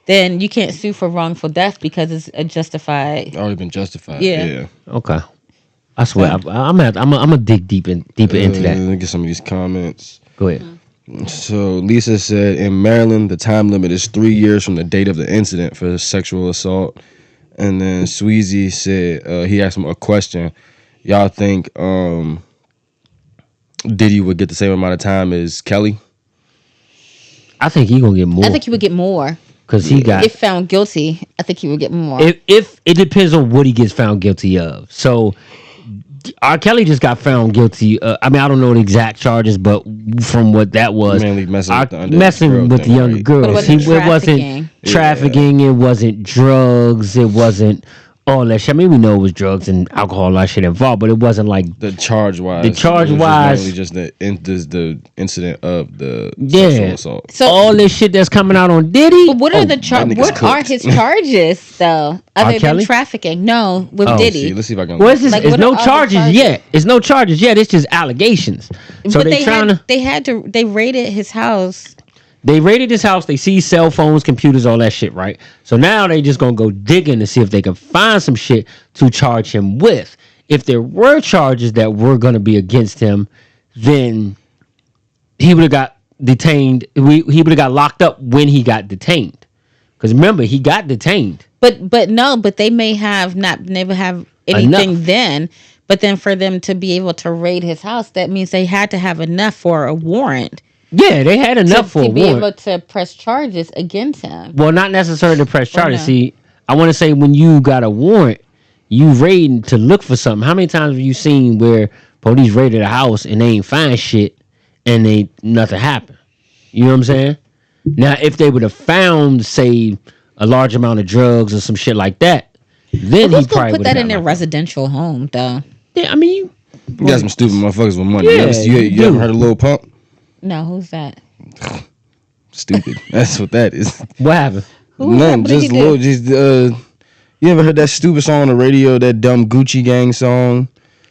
then you can't sue for wrongful death because it's a justified. Already been justified. Yeah. Okay. I swear I'm gonna dig deeper into that. Let me get some of these comments. Go ahead. So Lisa said, in Maryland, the time limit is 3 years from the date of the incident for sexual assault. And then Sweezy said, he asked him a question. Y'all think Diddy would get the same amount of time as Kelly? I think he gonna get more. I think he would get more. Because he got... If found guilty, I think he would get more. If it depends on what he gets found guilty of. So... R. Kelly just got found guilty. I mean, I don't know the exact charges, but from what that was, mainly messing with the younger girls. It wasn't trafficking. It wasn't drugs. It wasn't all that shit. I mean, we know it was drugs and alcohol and all that shit involved, but it wasn't like the charge wise. Just the incident of the sexual assault. So all this shit that's coming out on Diddy. But what are what are his charges though? Other than trafficking? No, with Diddy. See, let's see if I can. Well, it's no charges yet. It's no charges yet. It's just allegations. So but they raided his house. They raided his house. They see cell phones, computers, all that shit, right? So now they just gonna go digging to see if they can find some shit to charge him with. If there were charges that were gonna be against him, then he would have got detained. He would have got locked up when he got detained. Because remember, he got detained. But they may have never have anything enough. Then. But then for them to be able to raid his house, that means they had to have enough for a warrant. Yeah, they had enough for a warrant. To be able to press charges against him. Well, not necessarily to press charges. No. See, I want to say when you got a warrant, you raiding to look for something. How many times have you seen where police raided a house and they ain't find shit and nothing happened? You know what I'm saying? Now, if they would have found, say, a large amount of drugs or some shit like that, then he probably put that in their residential home, though. Yeah, I mean, you got some stupid motherfuckers with money. Yeah, you ever heard of Lil Pump? No, who's that? Stupid. That's what that is. What happened? Nothing. You ever heard that stupid song on the radio? That dumb Gucci Gang song.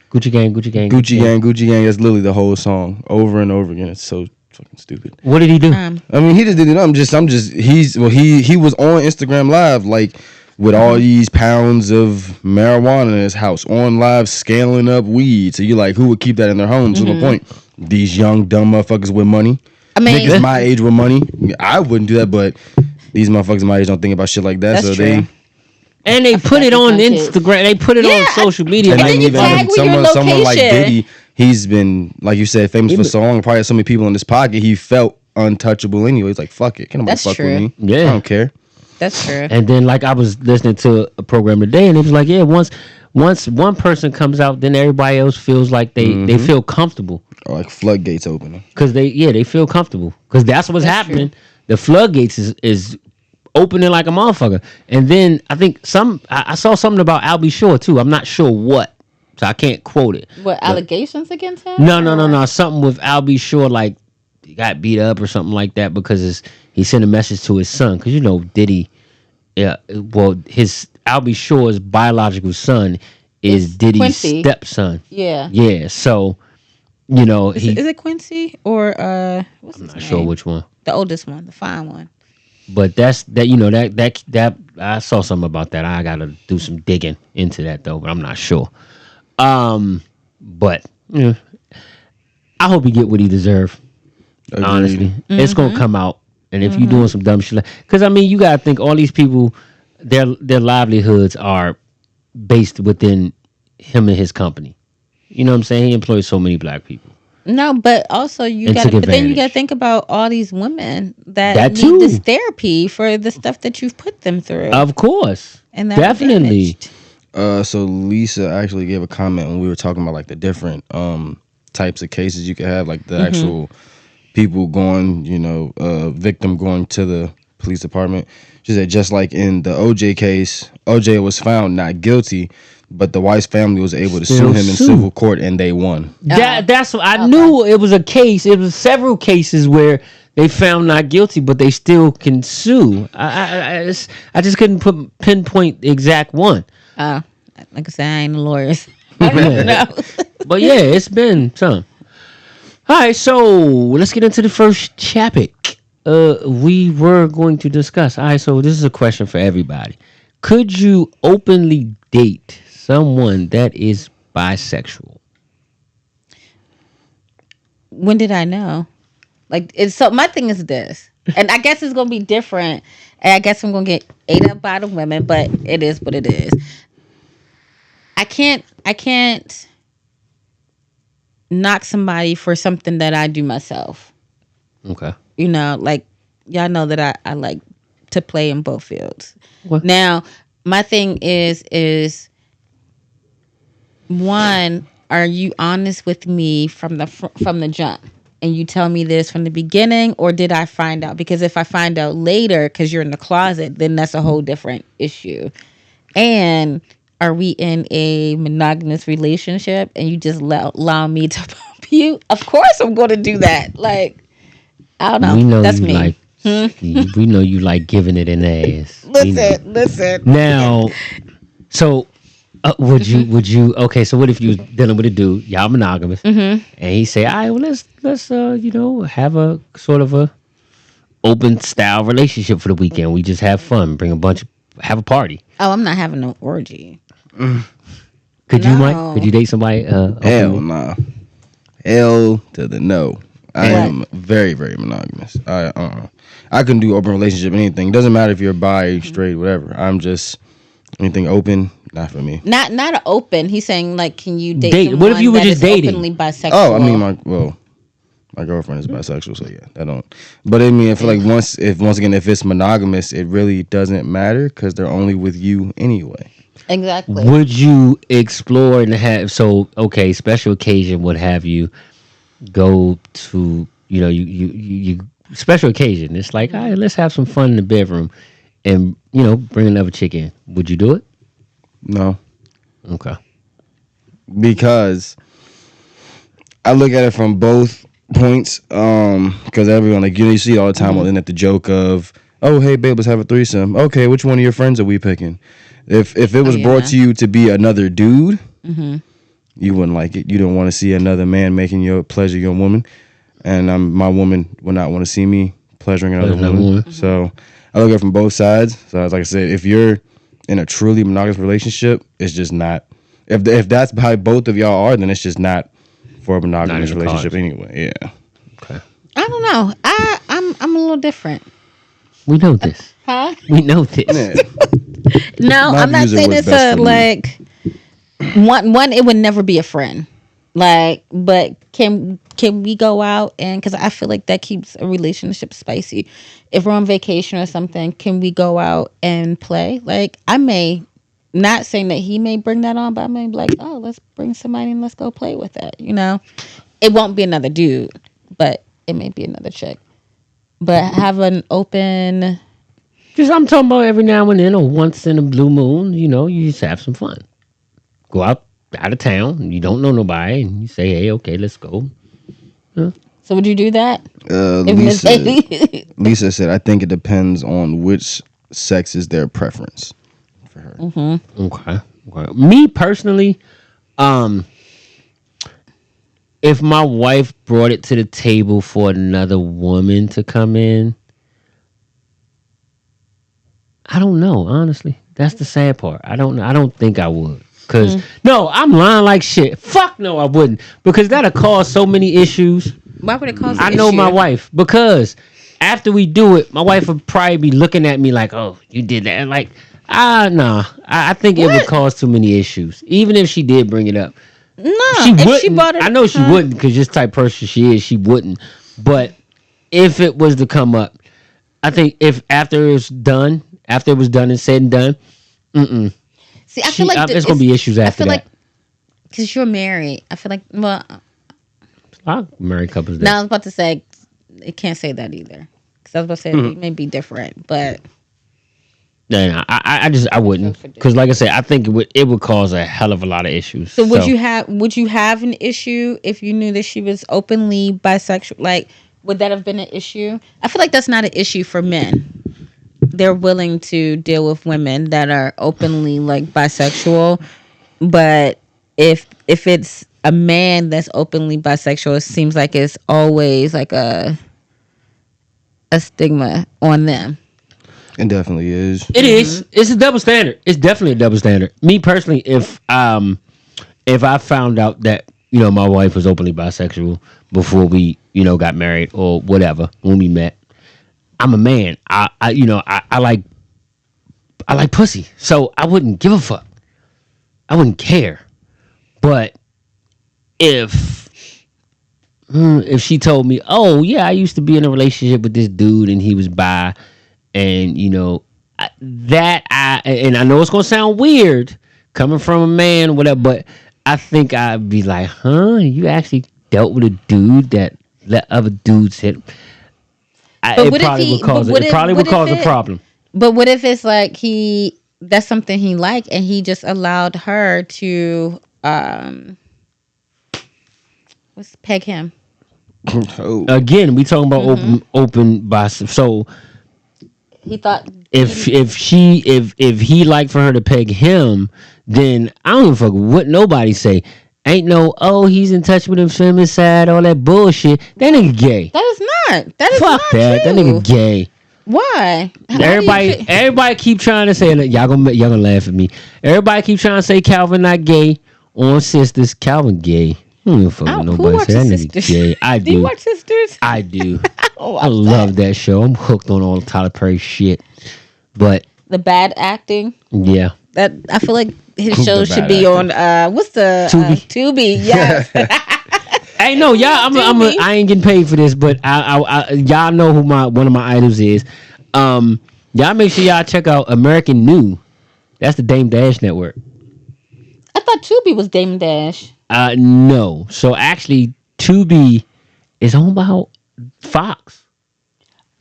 Gucci Gang. That's literally the whole song over and over again. It's so fucking stupid. What did he do? I mean, he just did it. He was on Instagram Live like with all these pounds of marijuana in his house on live scaling up weed. So you're like, who would keep that in their home? To the point. These young dumb motherfuckers with money. I mean, niggas my age with money. I wouldn't do that, but these motherfuckers my age don't think about shit like that. That's so true. And they put it on Definitely some Instagram. They put it on social media. And Like, then you even tag with your someone like location. Diddy, he's been, like you said, famous for so long. Probably so many people in his pocket. He felt untouchable anyway. He's like, fuck it, can't nobody That's fuck true. with me. Yeah. I don't care. That's true. And then, like, I was listening to a program today, and it was like, yeah, once one person comes out, then everybody else feels like they feel comfortable Or like floodgates opening. because they feel comfortable because that's what's That's happening. The floodgates is opening like a motherfucker. And then I think I saw something about Albie Shore too. I'm not sure what, so I can't quote it. What allegations against him? No. Something with Albie Shore, like he got beat up or something like that because he sent a message to his son. Because Diddy, his Albie Shore's biological son is It's Diddy's Quincy. stepson. Yeah. Yeah, so Is it Quincy or what's his not name? sure which one, The oldest one, the fine one. but that I saw something about that. I gotta do some digging into that though, but I'm not sure. But I hope he get what he deserve. Agreed. Honestly, it's gonna come out. And if you're doing some dumb shit, because I mean, you gotta think all these people, their livelihoods are based within him and his company. You know what I'm saying? He employs so many black people. No, but also you And got, took but then you advantage. got to think about all these women that That need too. this therapy for the stuff that you've put them through, Of course, and that were definitely. damaged. So Lisa actually gave a comment when we were talking about like the different types of cases you could have, like the actual people going, victim going to the police department. She said just like in the OJ case, OJ was found not guilty, but the Weiss family was able to sue him in civil court and they won. That's what I knew. It was a case. It was several cases where they found not guilty, but they still can sue. I just couldn't pinpoint the exact one. Like I said, I ain't a lawyer. So I don't know. But yeah, it's been some. All right, so let's get into the first topic. We were going to discuss. All right, so this is a question for everybody. Could you openly date someone that is bisexual? When did I know? Like, it's so. My thing is this, and I guess it's gonna be different. And I guess I'm gonna get ate up by the women, but it is what it is. I can't knock somebody for something that I do myself. Okay. Like y'all know that I like to play in both fields. What? Now, my thing is one, are you honest with me from the jump? And you tell me this from the beginning, or did I find out? Because if I find out later because you're in the closet, then that's a whole different issue. And are we in a monogamous relationship and you just allow me to pump you? Of course I'm going to do that. Like, I don't know. We know That's you me. like. We know you like giving it an ass. Listen. Now, so would you? Okay, so what if you was dealing with a dude, y'all monogamous, and he say, "All right, well, let's have a sort of a open style relationship for the weekend. We just have fun, have a party." Oh, I'm not having no orgy. Could you, No. Mike? Could you date somebody? Hell openly? nah. Hell to the no. I am very, very monogamous. I can do open relationship, anything. Doesn't matter if you're bi, straight, whatever. I'm just anything open, not for me. Not an open. He's saying like, can you date? Date. What if someone you were that just is dating? Openly bisexual. Oh, I mean my girlfriend is bisexual, so yeah, that don't. But I mean, I feel like once again, if it's monogamous, it really doesn't matter because they're only with you anyway. Exactly. Would you explore and have special occasion would have you go to you special occasion? It's like, all right, let's have some fun in the bedroom, and bring another chick in. Would you do it? No, Okay. because I look at it from both points. Because everyone you see it all the time on the internet, the joke of, oh hey babe, let's have a threesome. Okay, which one of your friends are we picking? If it was brought to you to be another dude, you wouldn't like it. You don't want to see another man making your pleasure your woman, and my woman would not want to see me pleasuring another woman. So I look at it from both sides. So like I said, if you're in a truly monogamous relationship, it's just not. If that's how both of y'all are, then it's just not for a monogamous relationship anyway. Yeah. Okay. I don't know. I'm a little different. We know this. Huh? We know this. Yeah. No, My I'm not views are saying what's it's best a for me. like one. It would never be a friend. Like, but can we go out and because I feel like that keeps a relationship spicy. If we're on vacation or something, can we go out and play? Like, I may not saying that he may bring that on, but I may be like, oh, let's bring somebody and let's go play with that. You know, it won't be another dude, but it may be another chick. But have an open. Just I'm talking about every now and then, or once in a blue moon. You know, you just have some fun. Go out of town. You don't know nobody, and you say, "Hey, okay, let's go." So would you do that? If Miss Lisa, A- Lisa said, I think it depends on which sex is their preference for her. Okay. Me personally, if my wife brought it to the table for another woman to come in, I don't know. Honestly, that's the sad part. I don't know. I don't think I would. Cause no, I'm lying like shit. Fuck no, I wouldn't. Because that'll cause so many issues. Why would it cause? I an know issue? my wife because after we do it, my wife would probably be looking at me like, "Oh, you did that." And like, nah. I think it would What? cause too many issues. Even if she did bring it up, No, she if wouldn't. she bought it, I know she wouldn't because just type person she is, she wouldn't. But if it was to come up, I think if after it was done and said and done, See, I feel like there's gonna be issues I after feel that. like because you're married. I feel like I'll marry couples. now I was about to say it can't say that either because I was about to say it may be different, but No, I wouldn't because, like I said, I think it would cause a hell of a lot of issues. so would you have an issue if you knew that she was openly bisexual? Like, would that have been an issue? I feel like that's not an issue for men. They're willing to deal with women that are openly like bisexual, but if it's a man that's openly bisexual, it seems like it's always like a stigma on them. It definitely is. It is. It's a double standard. It's definitely a double standard. Me personally, if I found out that my wife was openly bisexual before we got married or whatever when we met, I'm a man. I like pussy, so I wouldn't give a fuck. I wouldn't care. But if she told me, "Oh yeah, I used to be in a relationship with this dude and he was bi," and and I know it's gonna sound weird coming from a man, whatever, but I think I'd be like, "Huh? You actually dealt with a dude that let other dudes hit?" It probably would cause a problem. But what if it's like that's something he liked and he just allowed her to peg him? Oh. Again, we talking about open bisexual. So He thought if he liked for her to peg him, then I don't give a fuck what nobody say. Ain't no, oh, he's in touch with his feminine side, all that bullshit. That nigga gay. that is not. That is Fuck not that. true. That nigga gay. Why? Everybody keep trying to say that. Y'all gonna laugh at me. Everybody keep trying to say Calvin not gay on Sisters. Calvin gay. I don't give a fuck what Who nobody say. That watches nigga Sisters? gay. I Do you do. watch Sisters? I do. Oh, I love that show. I'm hooked on all the Tyler Perry shit. But the bad acting. yeah. That I feel like his The show should bad be acting. on what's the Tubi? Yes. Hey, no, y'all. I ain't getting paid for this, but I y'all know who one of my idols is. Y'all make sure y'all check out American New. That's the Dame Dash network. I thought Tubi was Dame Dash. No. So actually, Tubi is owned by Fox.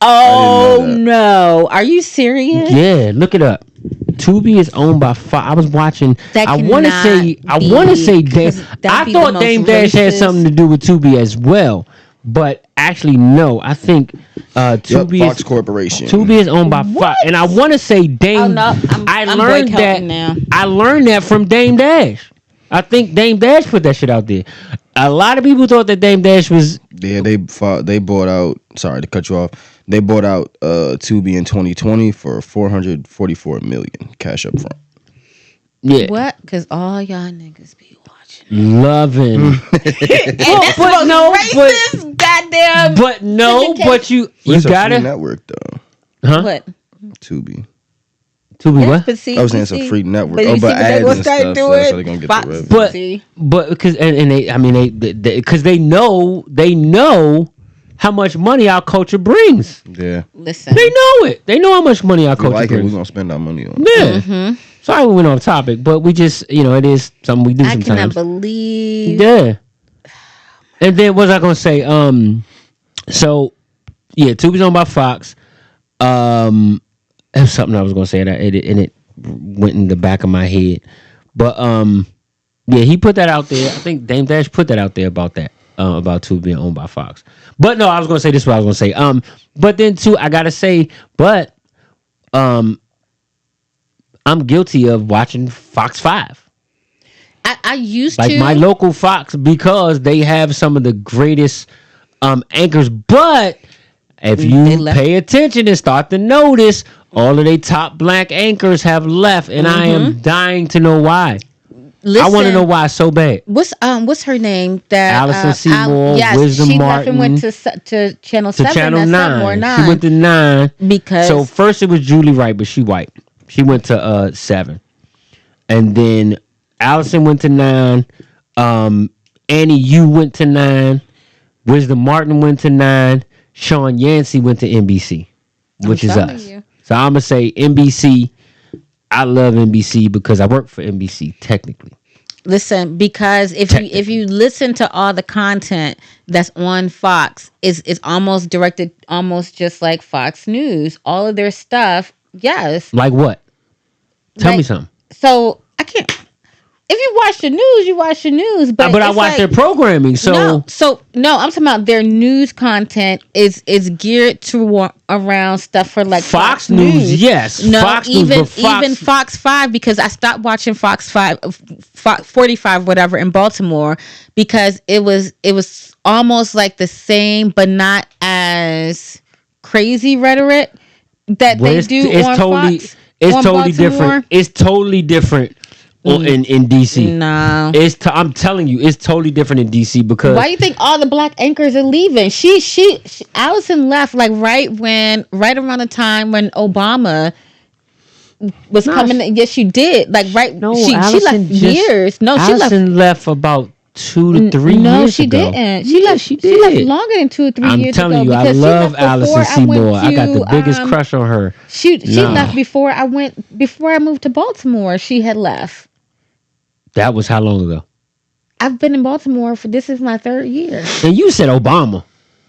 Oh no! Are you serious? Yeah, look it up. Tubi is owned by Fox. I was watching. That I want to say. I want to say. I thought Dame Dash had something to do with Tubi as well, but actually, no. I think Tubi Fox is Corporation. Tubi is owned by Fox, and I want to say Dame. Oh no! I I'm learned boycotting that. now. I learned that from Dame Dash. I think Dame Dash put that shit out there. A lot of people thought that Dame Dash was. Yeah, they bought out. Sorry to cut you off. They bought out Tubi in 2020 for $444 million cash up front. Yeah. What? Because all y'all niggas be watching. Loving. Goddamn. But you It's a gotta. free network though. Huh? What? Tubi. Tubi Yes, what? but see, I was saying you it's a see- free network. But Oh, you see but what they ads gonna and start stuff, doing? so they gonna get the Fox, revenue. But see. but because and they, I mean they because they know how much money our culture brings. Yeah. Listen, They know it. They know how much money our If we culture like it, we're brings. gonna spend our money on it. Yeah. Mm-hmm. Sorry we went off topic, but we just it is something we do I cannot sometimes. believe. Yeah. And then what was I gonna say? So yeah, Tubi's owned by Fox. There's something I was gonna say that it went in the back of my head. But yeah, he put that out there. I think Dame Dash put that out there about that. About Tubi being owned by Fox. But no, I was gonna say this is what I was gonna say. But then too, I gotta say, I'm guilty of watching Fox 5. I used Like to. my local Fox, because they have some of the greatest anchors. But if They you left. pay attention and start to notice, all of their top black anchors have left, and I am dying to know why. Listen, I want to know why so bad. What's her name? That Allison Seymour, yes, Wisdom she Martin, left and went to Channel To 7. Channel that's 9. 9. She went to 9. Because So first it was Julie Wright, but she white. She went to 7. And then Allison went to 9. Annie Yu went to 9. Wisdom Martin went to 9. Sean Yancey went to NBC, which is telling us. you. So I'm gonna say NBC. I love NBC because I work for NBC technically. listen, because if you listen to all the content that's on Fox, it's almost directed almost just like Fox News. All of their stuff, yes. Like what? Tell me Like, something. So I can't. If you watch the news, you watch the news. But But I it's watch like, their programming, so no. I'm talking about their news content is geared to around stuff for like Fox News, yes. No, Fox News, even but Fox- even Fox 5, because I stopped watching Fox 5, 45 whatever in Baltimore, because it was almost like the same but not as crazy rhetoric that Well, they do it's on totally Fox. it's on totally Baltimore. different. It's totally different in DC. No. I'm telling you, it's totally different in DC because Why do you think all the black anchors are leaving? She Allison left like right around the time when Obama was coming. Yes, she did. Like right. No, she Allison left years. No, she left. Allison left about 2 to 3 years No, she ago. didn't. Yeah, She did. left longer than 2 or 3 I'm years telling ago. you, I because she love left Allison before I went Seymour. I got the to, biggest crush on her. She Nah. left before I moved to Baltimore. She had left. That was how long ago? I've been in Baltimore this is my 3rd year. And you said Obama.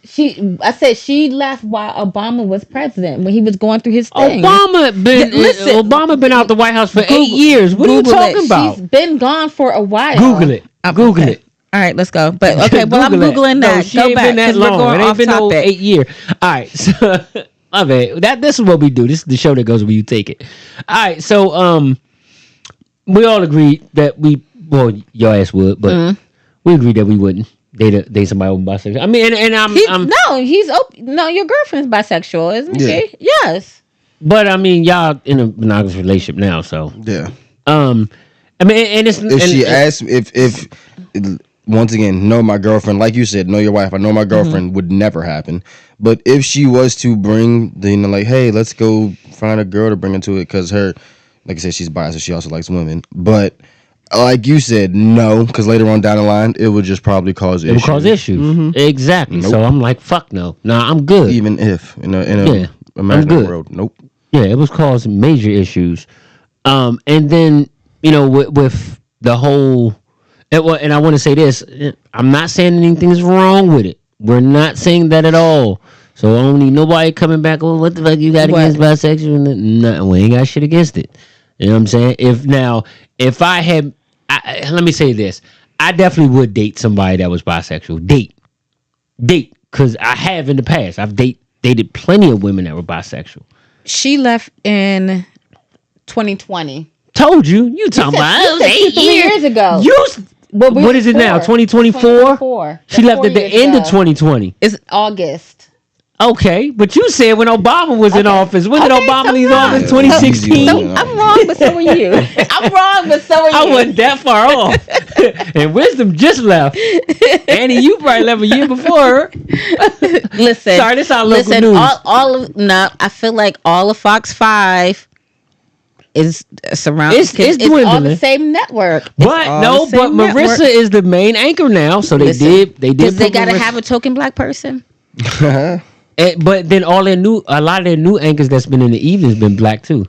I said she left while Obama was president when he was going through his thing. Obama been out the White House for 8 years. What are you Google talking it. about? She's been gone for a while. Google it. Google Okay. it. All right, let's go. But okay, well, I'm Google it. googling that. No, she Go ain't back been that because we're long. going It ain't off been no topic. 8 years. All right, so my bad. This is what we do. This is the show that goes where you take it. All right, so we all agreed that your ass would, but we agreed that we wouldn't date somebody with bisexual. I mean, and He's open. No, your girlfriend's bisexual, isn't she? Yes. but I mean, y'all in a monogamous relationship now, so Yeah. I mean, and it's If she asks if once again, know my girlfriend, like you said, know your wife. I know my girlfriend would never happen. But if she was to bring like, hey, let's go find a girl to bring into it, because her, like I said, she's biased, so she also likes women. But like you said, no, because later on down the line, it would just probably cause issues. it would cause issues. Exactly. Nope. So I'm like, fuck no. Nah, I'm good. Even if in a Yeah, I'm imaginary good. world, nope. Yeah, it was causing major issues. And then, with the whole, and I want to say this, I'm not saying anything's wrong with it. We're not saying that at all. So I don't need nobody coming back, oh, what the fuck you got against bisexual? No, we ain't got shit against it. You know what I'm saying? If I had, let me say this. I definitely would date somebody that was bisexual. Date. Because I have in the past. I've dated plenty of women that were bisexual. She left in 2020. Told you. You talking about it was 8 years ago. What is it now? 2024? 2024. She left at the end of 2020. It's August. Okay, but you said when Obama was in office. When did Okay, Obama so leave wrong. office? 2016? So I'm wrong, but so are you. I'm wrong, but so are you. I wasn't that far off. And Wisdom just left. Annie, you probably left a year before her. Listen. Sorry, this our local news. I feel like all of Fox 5 is surrounded. It's It's all dwindling. the same network. But no, the but same Marissa network. is the main anchor now, so they did. Because they put got to Marissa- have a token black person. But then a lot of their new anchors that's been in the evening's been black too.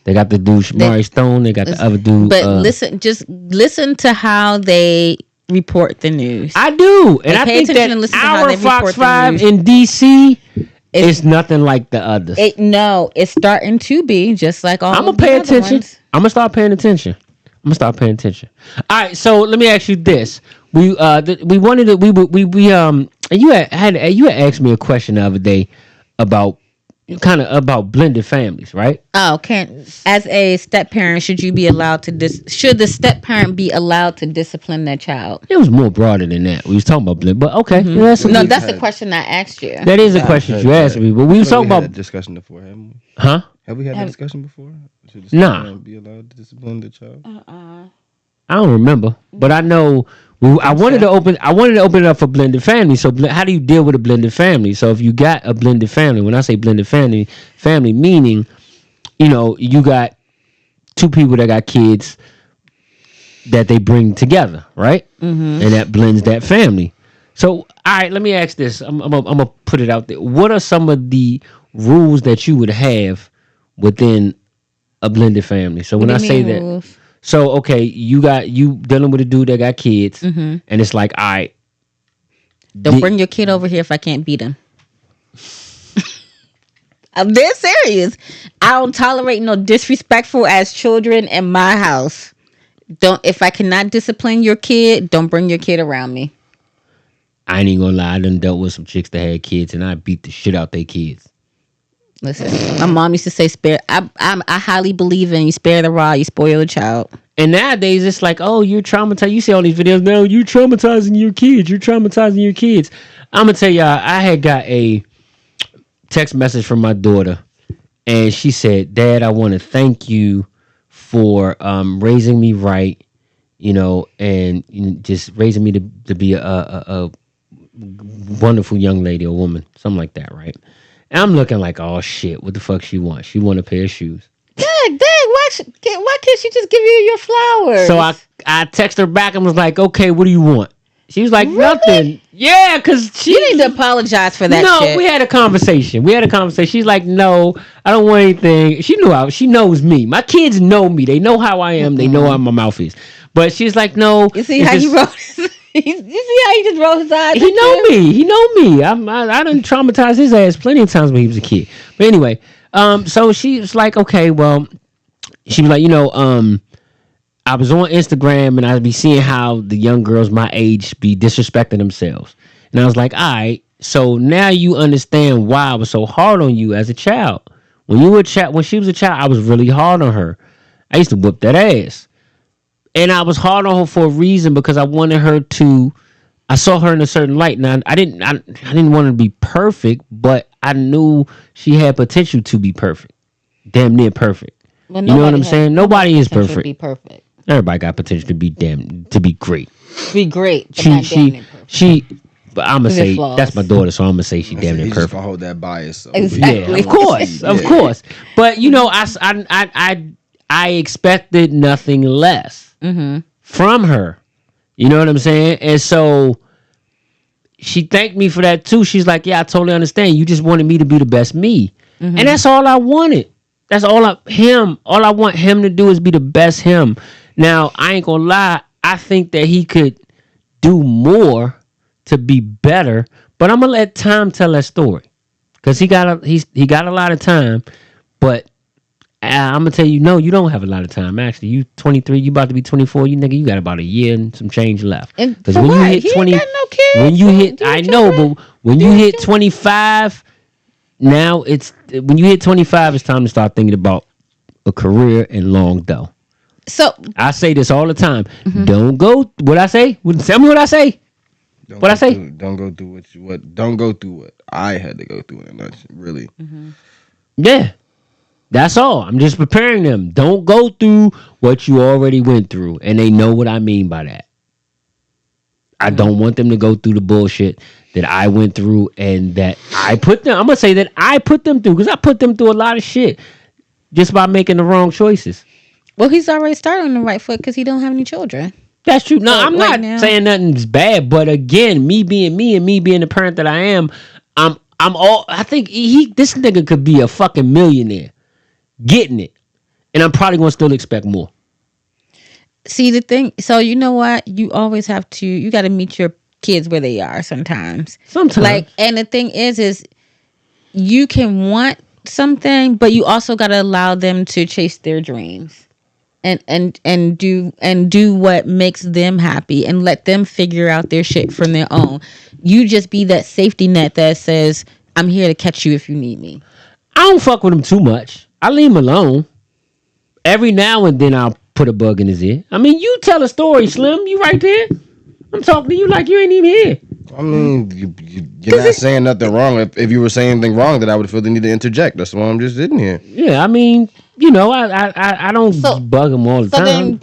They got the dude Shamari Stone. They got the other dude. But listen to how they report the news. I do, and Like, I pay think attention that and listen to how our they Fox report the 5 news. in DC is nothing like the others. No, it's starting to be just like all. I'm gonna pay attention. I'm gonna start paying attention. All right, so let me ask you this: we wanted to and you had asked me a question the other day about blended families, right? Oh, as a step parent, should you be allowed to should the step parent be allowed to discipline their child? It was more broader than that. We was talking about blend, but okay, Mm-hmm. That's the question I asked you. That is a question you asked me, but we was talking about that discussion before, haven't we? Huh? Have we had that discussion before? Should the Nah. parent be allowed to discipline the child? I don't remember, but I know I wanted to open it up for blended family. So how do you deal with a blended family? So if you got a blended family, when I say blended family meaning, you got two people that got kids that they bring together, right? Mm-hmm. And that blends that family. So all right, let me ask this. I'm gonna put it out there. What are some of the rules that you would have within a blended family? So when I say that. So okay, you dealing with a dude that got kids, and it's like, all right, don't bring your kid over here if I can't beat him. I'm dead serious. I don't tolerate no disrespectful as children in my house. If I cannot discipline your kid, don't bring your kid around me. I ain't even gonna lie, I done dealt with some chicks that had kids, and I beat the shit out their kids. Listen, my mom used to say, "Spare." I highly believe in you spare the rod, you spoil the child. And nowadays, it's like, oh, you're traumatized. You see all these videos now. You're traumatizing your kids. I'm gonna tell y'all, I had got a text message from my daughter, and she said, "Dad, I want to thank you for raising me right, and just raising me to be a wonderful young lady, a woman, something like that, right?" And I'm looking like, oh shit, what the fuck she want? She want a pair of shoes. Dang, why can't she just give you your flowers? So I text her back and was like, okay, what do you want? She was like, really? nothing. Yeah, because you need to apologize for that. No, shit. we had a conversation. She's like, no, I don't want anything. She knows me. My kids know me. They know how I am. Mm-hmm. They know how my mouth is. But she's like, no. You see how you wrote you see how he just rolled his eyes? He know me. I done traumatized his ass plenty of times when he was a kid. But anyway, so she was like, okay, well, she was like, I was on Instagram and I'd be seeing how the young girls my age be disrespecting themselves. And I was like, all right, so now you understand why I was so hard on you as a child. When she was a child, I was really hard on her. I used to whip that ass. And I was hard on her for a reason because I wanted her to. I saw her in a certain light. Now I didn't want her to be perfect, but I knew she had potential to be perfect, damn near perfect. Well, you know what I'm saying? Nobody is perfect. Be perfect. Everybody got potential to be great. Be great. But But I'm gonna say that's my daughter, so I'm gonna say she damn near perfect. Gonna hold that bias. So. Exactly. Yeah, of course. But I expected nothing less from her. You know what I'm saying? And so she thanked me for that too. She's like, yeah, I totally understand. You just wanted me to be the best me. And that's all I wanted. That's all I want him to do is be the best him. Now, I ain't gonna lie, I think that he could do more to be better, but I'm gonna let time tell that story. Cause he got a lot of time, but I'm gonna tell you, no, you don't have a lot of time. Actually, you 23, you about to be 24. You got about a year and some change left. Because when you hit 20, got no kids, when you hit, I know, but when you hit 25, now when you hit 25, it's time to start thinking about a career and long though. So I say this all the time. Don't go. What I say? Tell me what I say. Don't go through what I had to go through in a nutshell. Really. Yeah. That's all. I'm just preparing them. Don't go through what you already went through. And they know what I mean by that. I don't want them to go through the bullshit that I went through and that I put them. I'm going to say that I put them through because I put them through a lot of shit. just by making the wrong choices. Well, he's already started on the right foot because he don't have any children. That's true. No, I'm right not now, saying nothing's bad, but again, me being me and me being the parent that I am, I think this nigga could be a fucking millionaire, getting it, and I'm probably gonna still expect more. see the thing. So you know what? You always have to. You got to meet your kids where they are. Sometimes. Like, and the thing is you can want something, but you also got to allow them to chase their dreams. And do what makes them happy and let them figure out their shit from their own. You just be that safety net that says, I'm here to catch you if you need me. I don't fuck with him too much. I leave him alone. Every now and then I'll put a bug in his ear. I mean, you tell a story, Slim. You right there. I'm talking to you like you ain't even here. I mean, you're not saying nothing wrong. If you were saying anything wrong, then I would feel the need to interject. That's why I'm just sitting here. Yeah, I mean, I don't bug him all the time.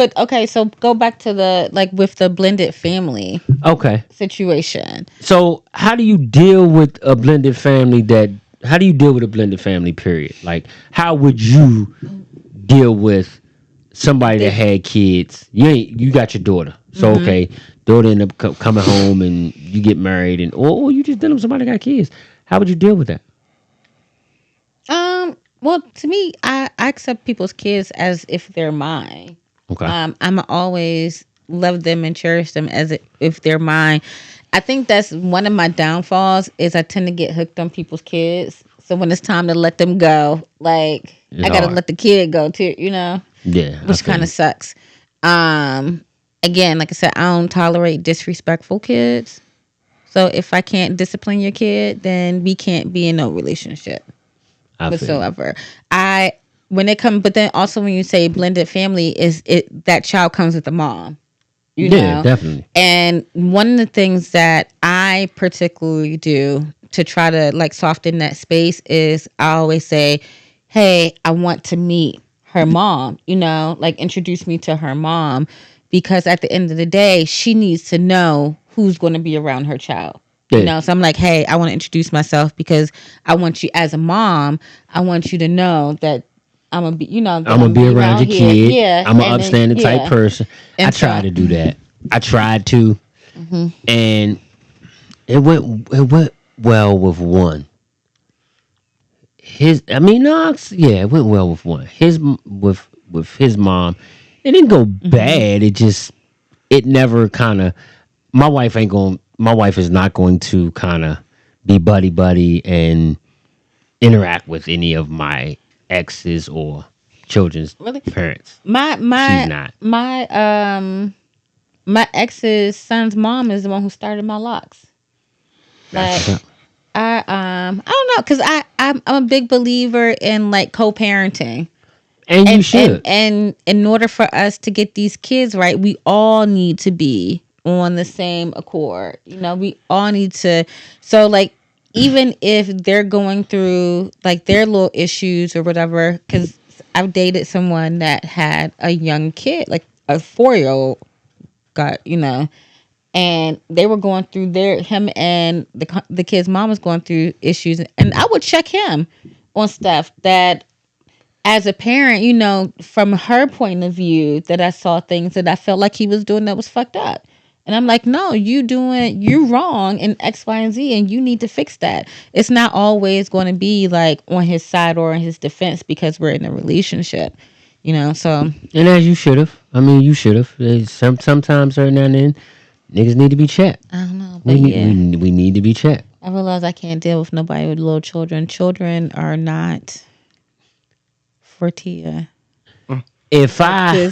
So go back to the, like, with the blended family situation. So how do you deal with a blended family period? Like, how would you deal with somebody that had kids? You got your daughter. So okay, daughter end up coming home and you get married or you just dealing with somebody that got kids. How would you deal with that? Well, to me, I accept people's kids as if they're mine. Okay. I'm always love them and cherish them as if they're mine. I think that's one of my downfalls is I tend to get hooked on people's kids. So when it's time to let them go, like, I gotta let the kid go too, Yeah. Which kind of sucks. Again, like I said, I don't tolerate disrespectful kids. So if I can't discipline your kid, then we can't be in no relationship whatsoever. But then also when you say blended family, that child comes with the mom. You know? Definitely. And one of the things that I particularly do to try to, like, soften that space is I always say, hey, I want to meet her mom, like, introduce me to her mom, because at the end of the day, she needs to know who's going to be around her child. So I'm like, hey, I want to introduce myself because I want you, as a mom, I want you to know that I'm gonna be, I'm gonna be around your kid. Yeah, I'm an upstanding type person. And I tried to do that. I tried to, and it went well with one. It went well with one. With his mom, it didn't go bad. It never kind of. My wife is not going to kind of be buddy and interact with any of my exes or children's parents. She's not. My ex's son's mom is the one who started my locks. Like, I don't know, because I'm a big believer in, like, co-parenting. And you should. And in order for us to get these kids right, we all need to be on the same accord. We all need to. So, like, even if they're going through, like, their little issues or whatever, because I've dated someone that had a young kid, like a 4-year-old, and they were going through him and the kid's mom was going through issues, and I would check him on stuff that, as a parent, from her point of view, that I saw things that I felt like he was doing that was fucked up. And I'm like, no, you're wrong in X, Y, and Z, and you need to fix that. It's not always going to be, like, on his side or in his defense because we're in a relationship, so. And as you should have. I mean, you should have. Sometimes every now and then, niggas need to be checked. I don't know, but we need to be checked. I realize I can't deal with nobody with little children. Children are not for Tia. If I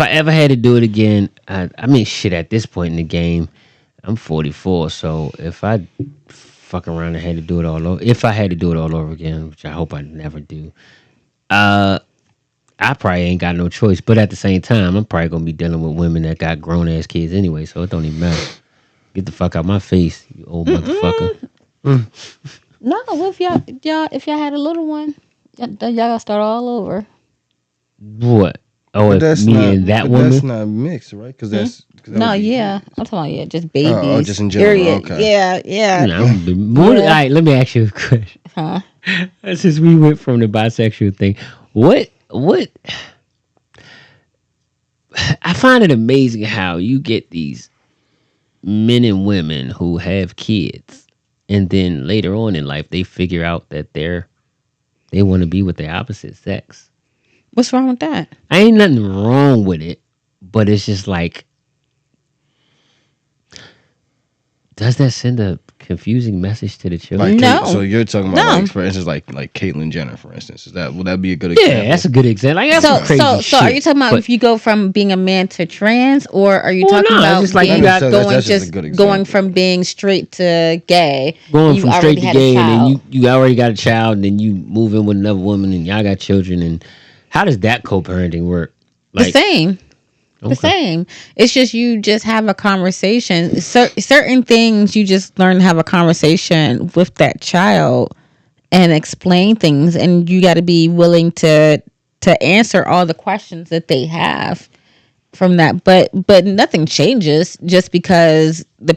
ever had to do it again, I mean, shit, at this point in the game, I'm 44, so if I fuck around and had to do it all over, if I had to do it all over again, which I hope I never do, I probably ain't got no choice. But at the same time, I'm probably gonna be dealing with women that got grown ass kids anyway, so it don't even matter. Get the fuck out my face, you old motherfucker. No, if y'all had a little one, y'all gotta start all over. What? Oh, But if that's me not. and that But woman. that's not mixed, right? Because that's. Cause that No, would be- yeah. I'm talking about just babies. Oh, just in general, Period. okay. Yeah, yeah. No, all Yeah. right, let me ask you a question. Huh? Since we went from the bisexual thing, what I find it amazing how you get these men and women who have kids, and then later on in life they figure out that they want to be with their opposite sex. What's wrong with that? I ain't nothing wrong with it, but it's just like, does that send a confusing message to the children? Like, No. so you're talking about, No. like, for instance, like Caitlyn Jenner, for instance. Would that be a good example? Yeah, that's a good example. Like, that's some crazy So shit. are you talking about but- if you go from being a man to trans, or are you Well, talking no, it's about just like being, you got- that's going just a just good going example. from being straight to gay? going You from already straight to had a gay, and then child. you already got a child, and then you move in with another woman, and y'all got children, and how does that co-parenting work? The same. The Okay. same. It's just you just have a conversation. Certain things you just learn to have a conversation with that child and explain things, and you got to be willing to answer all the questions that they have from that. But nothing changes just because the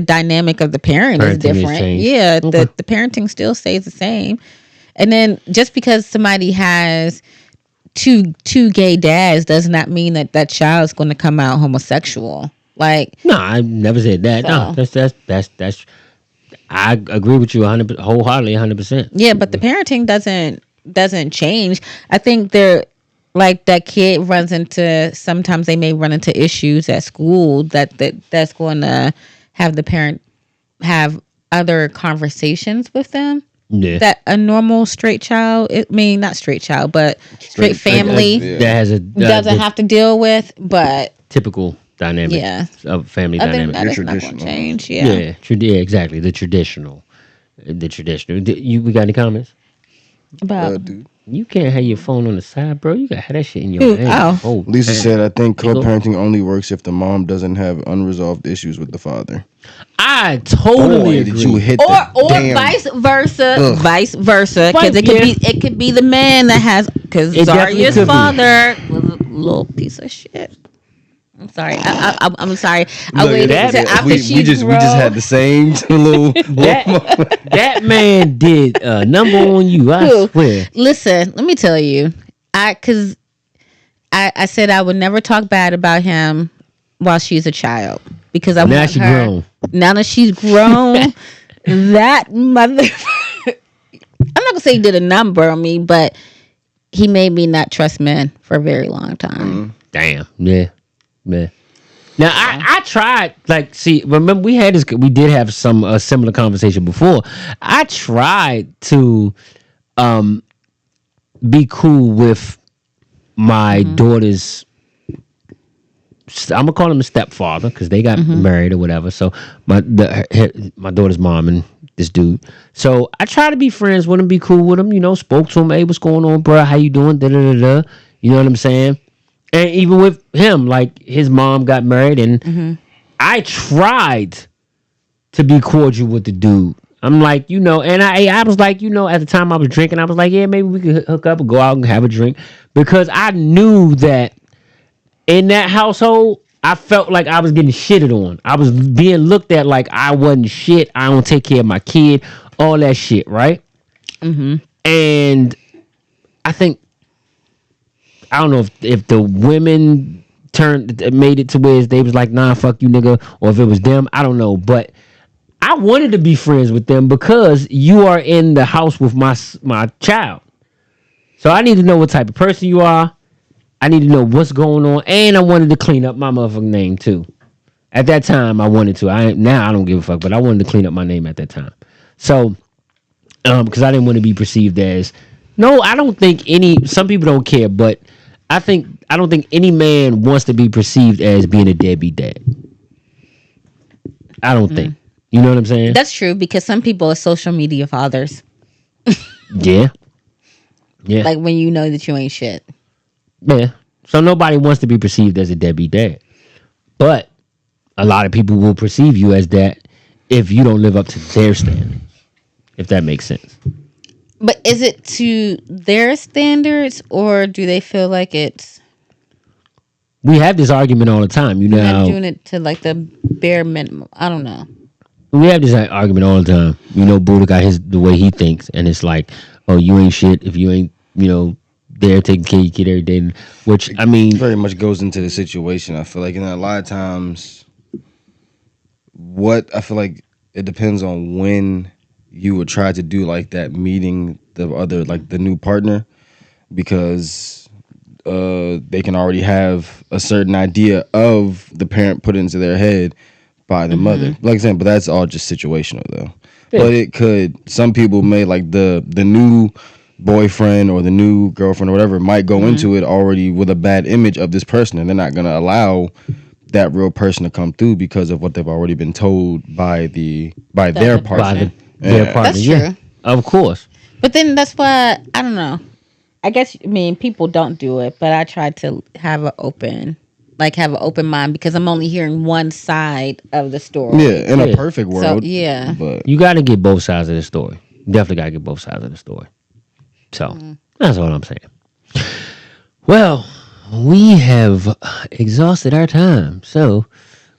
dynamic of the parent is Parenting has different. changed. Yeah, Okay. the parenting still stays the same. And then just because somebody has two gay dads does not mean that child's going to come out homosexual. Like, No, I never said that. No, that's. I agree with you 100 wholeheartedly, 100%. yeah, but the parenting doesn't change. I think they're like that kid runs into, sometimes they may run into issues at school that's going to have the parent have other conversations with them Yeah, that a normal straight child, not straight child, but straight family yeah. that has a doesn't have to deal with. But typical dynamic. Yeah. Of family I think dynamic. that is not going to traditional. change. Yeah, exactly. The traditional. We got any comments? About Dude. You can't have your phone on the side, bro. You gotta have that shit in your Ooh, hand. ow. Lisa damn. said, I think Go. co-parenting only works if the mom doesn't have unresolved issues with the father. I totally Boy, agree. did you hit or the damn... vice versa, Ugh. because it could be the man that has, because It definitely Zarya's could be. father was a little piece of shit. I'm sorry. I'm sorry. I Look, waited that- until after we she just grew. had the same little... that man did a number on you. I Who? swear. Listen, let me tell you, because I said I would never talk bad about him while she's a child, because I Now want she her. grown. Now that she's grown, that mother. I'm not gonna say he did a number on me, but he made me not trust men for a very long time. Damn. Yeah. Now I tried, like, see, remember we did have a similar conversation before. I tried to be cool with my daughter's, I'm gonna call him a stepfather because they got married or whatever. So my daughter's mom and this dude. So I tried to be friends with him, be cool with him. Spoke to him. Hey, what's going on, bro? How you doing? Da da da da. You know what I'm saying? And even with him, like, his mom got married, and I tried to be cordial with the dude. I'm like, and I was like, at the time I was drinking, I was like, yeah, maybe we could hook up and go out and have a drink, because I knew that in that household, I felt like I was getting shitted on. I was being looked at like I wasn't shit. I don't take care of my kid, all that shit, right? And I think, I don't know if the women made it to where they was like, nah, fuck you, nigga, or if it was them, I don't know. But I wanted to be friends with them because you are in the house with my child. So I need to know what type of person you are. I need to know what's going on, and I wanted to clean up my motherfucking name too. At that time, I wanted to. Now I don't give a fuck, but I wanted to clean up my name at that time. So, because I didn't want to be perceived as. No, I don't think some people don't care, but I don't think any man wants to be perceived as being a deadbeat dad. I don't think. You know what I'm saying? That's true, because some people are social media fathers. Yeah. Like when you know that you ain't shit. Yeah. So nobody wants to be perceived as a deadbeat dad. But a lot of people will perceive you as that if you don't live up to their standards. If that makes sense. But is it to their standards, or do they feel like it's We have this argument all the time. You know, I'm doing it to like the bare minimum. I don't know. we have this argument all the time. You know, Buddha got the way he thinks, and it's like, oh, you ain't shit if you ain't, there taking care of your kid every day. Which I mean, very much goes into the situation. I feel like, and a lot of times, what I feel like it depends on when you would try to do like that, meeting the other, like the new partner, because they can already have a certain idea of the parent put into their head by the mother. Like I said, but that's all just situational though. Yeah. But it could, some people may like the new boyfriend or the new girlfriend or whatever might go into it already with a bad image of this person, and they're not going to allow that real person to come through because of what they've already been told by their partner. Their partner. That's true. Yeah, of course. But then that's why, I don't know. I guess, I mean, people don't do it, but I try to have an open mind because I'm only hearing one side of the story. Yeah, in a perfect world. So, yeah. But you got to get both sides of the story. You definitely got to get both sides of the story. So, that's what I'm saying. Well, we have exhausted our time. So,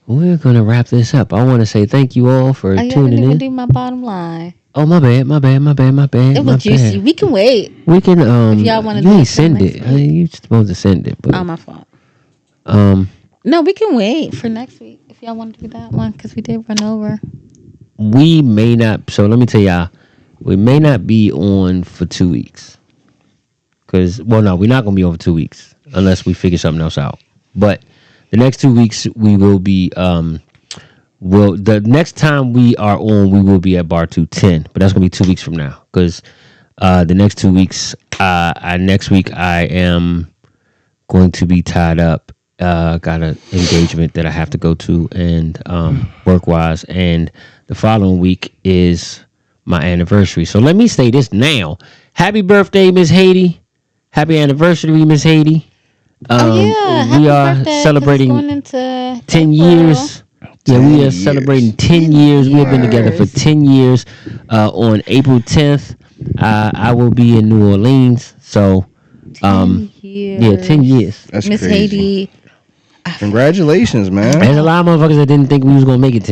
we're going to wrap this up. I want to say thank you all for tuning in. I didn't even do my bottom line. Oh, my bad. It was juicy. We can wait. We can, if y'all want to you ain't send it. You're supposed to send it. But, oh, my fault. No, we can wait for next week if y'all want to do that one because we did run over. We may not. So let me tell y'all, we may not be on for 2 weeks. Well, no, we're not going to be on for 2 weeks unless we figure something else out. But the next 2 weeks we will be. The next time we are on, we will be at Bar 210, but that's going to be 2 weeks from now because the next 2 weeks, next week I am going to be tied up. Got an engagement that I have to go to and work-wise, and the following week is my anniversary. So let me say this now. Happy birthday, Miss Haiti. Happy anniversary, Miss Haiti. We are celebrating going into 10 years. Yeah, we are celebrating 10 years. We have been together for 10 years. On April 10th, I will be in New Orleans. So, 10 years. That's Miss Haiti. Congratulations, man. There's a lot of motherfuckers that didn't think we was gonna make it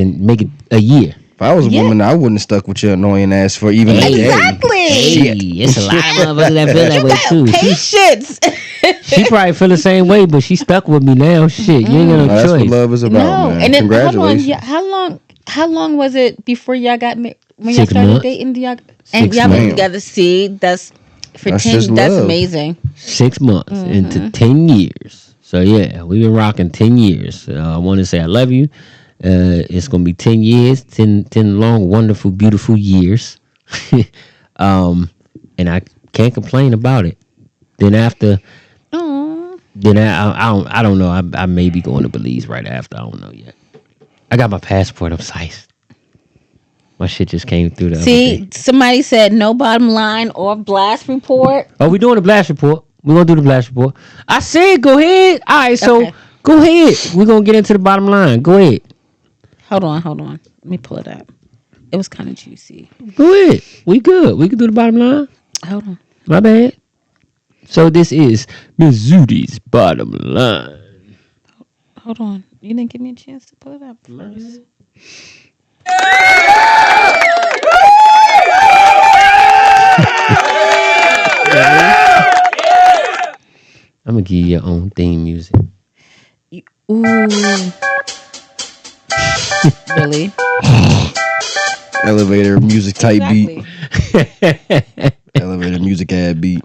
a year. If I was a woman, I wouldn't have stuck with your annoying ass for even a day. Exactly. Hey, it's a lot of motherfuckers that feel that way too. Patience. She probably feel the same way, but she stuck with me now. Shit, you ain't got no choice. That's what love is about, man. And then, congratulations. How long was it before y'all got married? When 6 y'all started months. dating, and y'all been together? See, that's 10. That's amazing. 6 months into 10 years. So yeah, we've been rocking 10 years. I want to say I love you. It's gonna be 10 years, 10 long, wonderful, beautiful years. And I can't complain about it. Then after, then I don't know. I may be going to Belize right after. I don't know yet. I got my passport. I'm sized. My shit just came through the other day. Somebody said no bottom line or blast report. Oh, we doing the blast report. We're going to do the blast report. I said go ahead. All right, so go ahead. We're going to get into the bottom line. Go ahead. Hold on. Let me pull it up. It was kind of juicy. Go ahead. We good. We can do the bottom line. Hold on. My bad. So this is Ms. Zudi's bottom line. Hold on. You didn't give me a chance to pull it up first. I'm going to give you your own theme music. Ooh. Really? Elevator music type beat. Elevator music ad beat.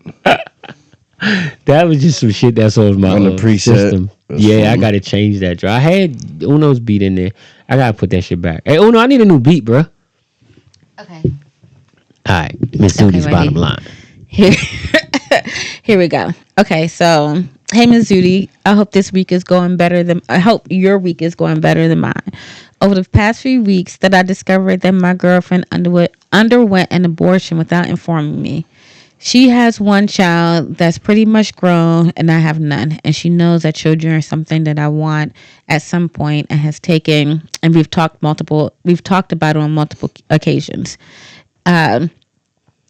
That was just some shit that's on my preset system. Yeah, I got to change that. I had Uno's beat in there. I got to put that shit back. Hey, Uno, I need a new beat, bro. Okay. All right. Miss Zudi's bottom line. Here we go. Okay, so hey, Ms. Zudi, I hope your week is going better than mine. Over the past few weeks that I discovered that my girlfriend underwent an abortion without informing me. She has one child that's pretty much grown and I have none. And she knows that children are something that I want at some point and has taken, and we've talked about it on multiple occasions.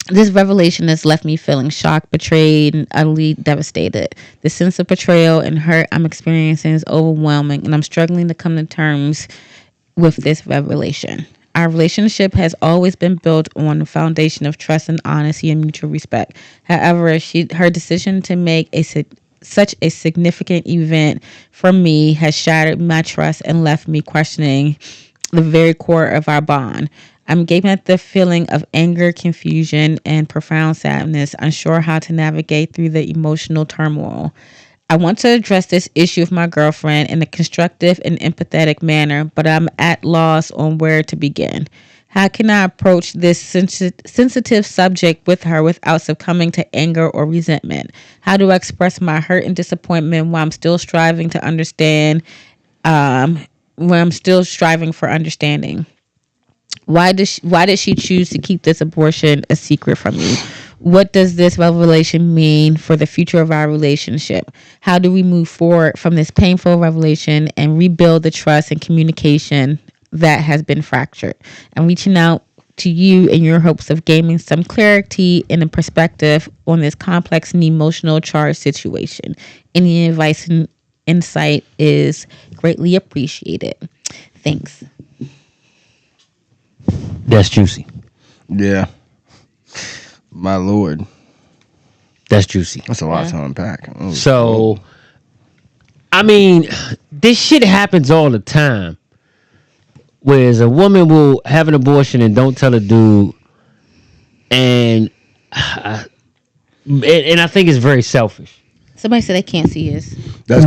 This revelation has left me feeling shocked, betrayed, and utterly devastated. The sense of betrayal and hurt I'm experiencing is overwhelming, and I'm struggling to come to terms with this revelation. Our relationship has always been built on the foundation of trust and honesty and mutual respect. However, her decision to make such a significant event for me has shattered my trust and left me questioning the very core of our bond. I'm gaping at the feeling of anger, confusion, and profound sadness, unsure how to navigate through the emotional turmoil. I want to address this issue with my girlfriend in a constructive and empathetic manner, but I'm at loss on where to begin. How can I approach this sensitive subject with her without succumbing to anger or resentment? How do I express my hurt and disappointment while I'm still striving to understand, when I'm still striving for understanding? Why did she choose to keep this abortion a secret from me? What does this revelation mean for the future of our relationship? How do we move forward from this painful revelation and rebuild the trust and communication that has been fractured? I'm reaching out to you in your hopes of gaining some clarity and a perspective on this complex and emotional charged situation. Any advice and insight is greatly appreciated. Thanks. That's juicy. Yeah. My lord. That's juicy. That's a lot to unpack. Oh, So, I mean, this shit happens all the time. Whereas a woman will have an abortion and don't tell a dude, and I think it's very selfish. Somebody said they can't see his. That's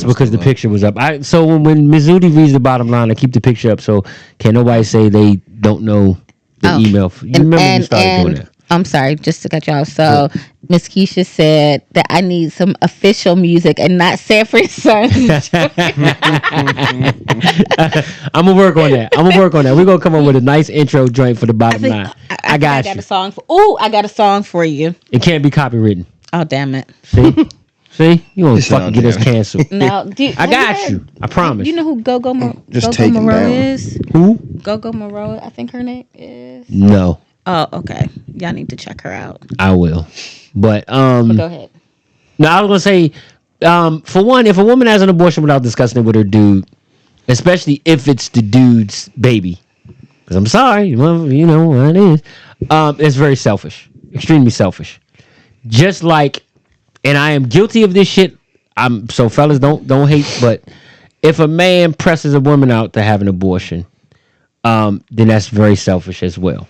because the picture was up. So when Mizudi reads the bottom line, I keep the picture up so can't nobody say they don't know the email. You remember when you started doing that? I'm sorry, just to cut you off. So Miss Keisha said that I need some official music and not Sanford Son. I'm gonna work on that. We're gonna come up with a nice intro joint for the bottom line. I got you. I got a song for you. It can't be copywritten. Oh, damn it. See? You won't fucking get us canceled. Now, I got you. I promise. You know who Go-Go Moreau is? Who? Go-Go Moreau, I think her name is. No. Oh, okay. Y'all need to check her out. I will. But go ahead. No, I was gonna say, for one, if a woman has an abortion without discussing it with her dude, especially if it's the dude's baby, because I'm sorry, well, you know what it is, it's very selfish, extremely selfish. Just like, and I am guilty of this shit. So fellas, don't hate, but if a man presses a woman out to have an abortion, then that's very selfish as well.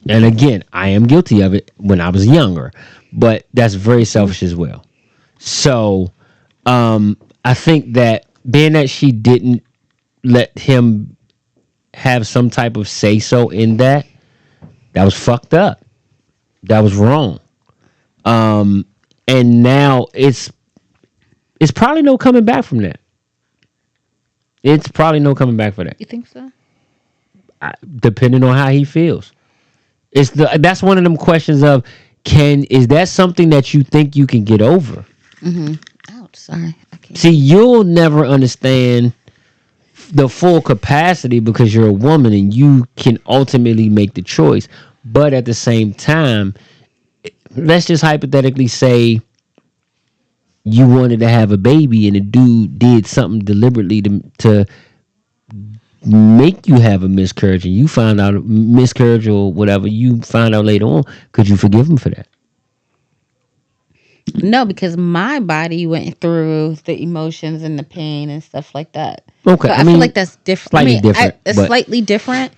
And again, I am guilty of it when I was younger, but that's very selfish as well. So, I think that being that she didn't let him have some type of say so in that was fucked up. That was wrong. And now it's probably no coming back from that. It's probably no coming back for that. You think so? Depending on how he feels. That's one of them questions of is that something that you think you can get over? Mm-hmm. Ouch, sorry. I can't. See, you'll never understand the full capacity because you're a woman and you can ultimately make the choice. But at the same time, let's just hypothetically say you wanted to have a baby and a dude did something deliberately to make you have a miscarriage and you found out a miscarriage or whatever you find out later on. Could you forgive him for that? No, because my body went through the emotions and the pain and stuff like that. Okay, so I feel like that's different. Slightly different. It's slightly different,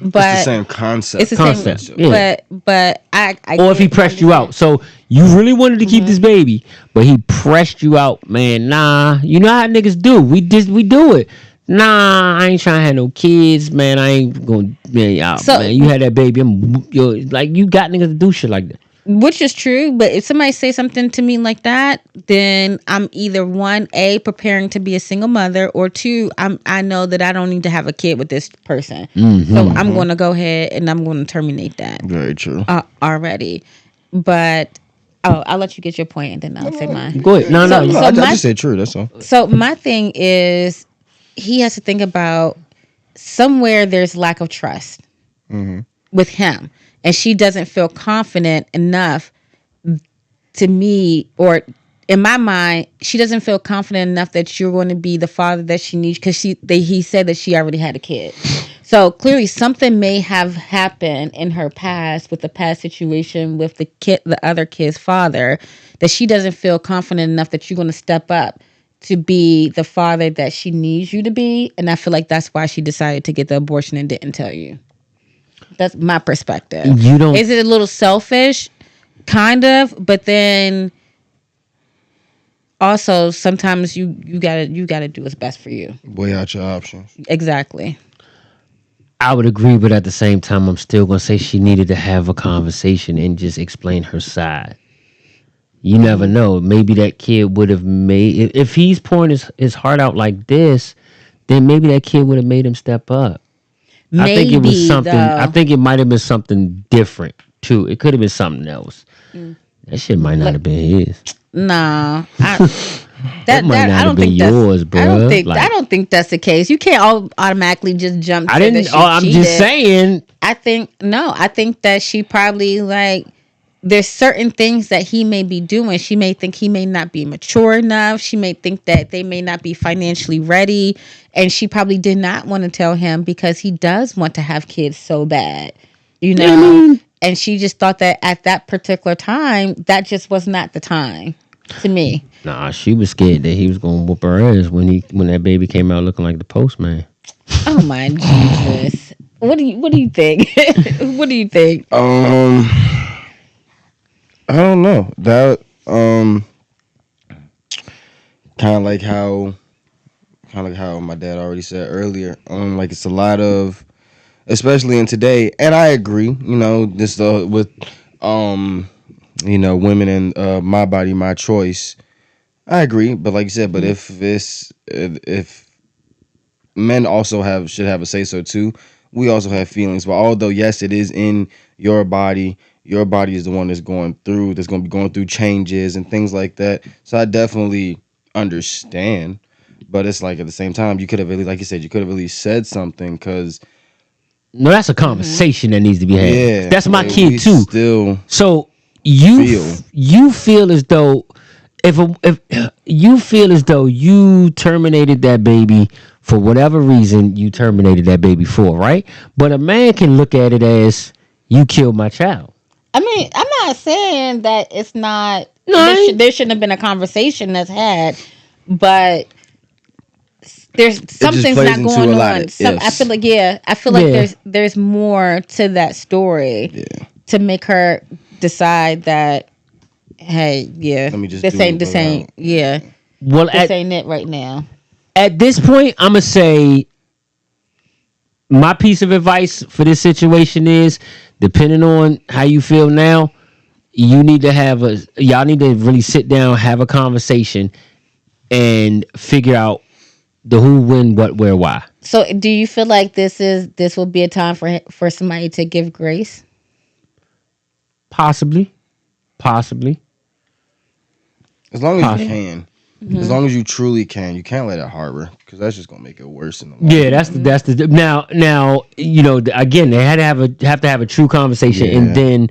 but it's the same concept. It's the concept. same, yeah. But I or if he pressed you out, so you really wanted to keep this baby, but he pressed you out, man. Nah, you know how niggas do. We do it. Nah, I ain't trying to have no kids, man. I ain't gonna, man. You had that baby. Like you got niggas to do shit like that. Which is true, but if somebody say something to me like that, then I'm either one, A, preparing to be a single mother, or two, I know that I don't need to have a kid with this person. Mm-hmm, so I'm going to go ahead and I'm going to terminate that. Very true. Already. But, I'll let you get your point and then I'll say mine. Go ahead. No. I just said true, that's all. So my thing is, he has to think about somewhere there's lack of trust with him. and she doesn't feel confident enough to me, or in my mind, she doesn't feel confident enough that you're going to be the father that she needs, because he said that she already had a kid. So clearly something may have happened in her past with the past situation with the other kid's father, that she doesn't feel confident enough that you're going to step up to be the father that she needs you to be. And I feel like that's why she decided to get the abortion and didn't tell you. That's my perspective. Is it a little selfish? Kind of, but then also sometimes you gotta do what's best for you. Weigh out your options. Exactly. I would agree, but at the same time, I'm still gonna say she needed to have a conversation and just explain her side. You never know. Maybe that kid would have made, if he's pouring his heart out like this, then maybe that kid would have made him step up. Maybe, I think it was something. though. I think it might have been something different too. It could have been something else. That shit might not have been his. Nah, That might not I have don't been think yours, bro. I don't think that's the case. You can't automatically just jump. I didn't. I'm just saying. I think that she probably, like, there's certain things that he may be doing. She may think he may not be mature enough. She may think that they may not be financially ready, and she probably did not want to tell him because he does want to have kids so bad, you know. And she just thought that at that particular time, that just was not the time. To me, Nah, she was scared that he was gonna whoop her ass when that baby came out looking like the postman. oh my Jesus, what do you think? What do you think? I don't know. That kind of like how my dad already said earlier. Like, it's a lot of, especially in today, and I agree. You know, this with women and my body, my choice. I agree, but like you said, but if men also should have a say so too. We also have feelings, but although yes, it is in your body. Your body is the one that's going to be going through changes and things like that. So I definitely understand, but it's like at the same time, you could have really, like you said, you could have really said something, because No, that's a conversation that needs to be had. yeah, That's my like, kid too. Still, so you feel as though if you feel as though you terminated that baby for whatever reason you terminated that baby for, right? But a man can look at it as you killed my child. I mean, I'm not saying that it's not. No, There shouldn't have been a conversation that's had, but there's something's not going on. I feel like there's more to that story to make her decide that, hey, let me just this ain't Well, this ain't it right now. At this point, I'm gonna say my piece of advice for this situation is, depending on how you feel now, y'all need to really sit down, have a conversation, and figure out the who, when, what, where, why. So, do you feel like this will be a time for somebody to give grace? Possibly. As long as you can. As long as you truly can, you can't let it harbor, because that's just gonna make it worse in the long Yeah, that's the now again, they have to have a true conversation, and then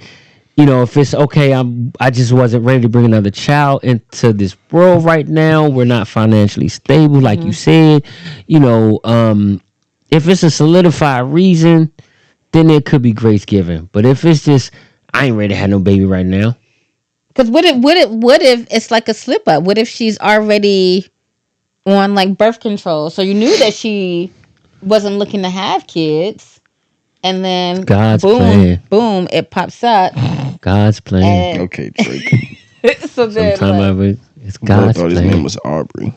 if it's okay, I just wasn't ready to bring another child into this world right now. We're not financially stable, like you said. If it's a solidified reason, then there could be grace given. But if it's just, I ain't ready to have no baby right now. Because what if it's like a slip up? What if she's already on like birth control? So you knew that she wasn't looking to have kids, and then God's boom, plan. it pops up. God's plan. Okay, Drake. So then, it's God's I thought plan. his name was Aubrey.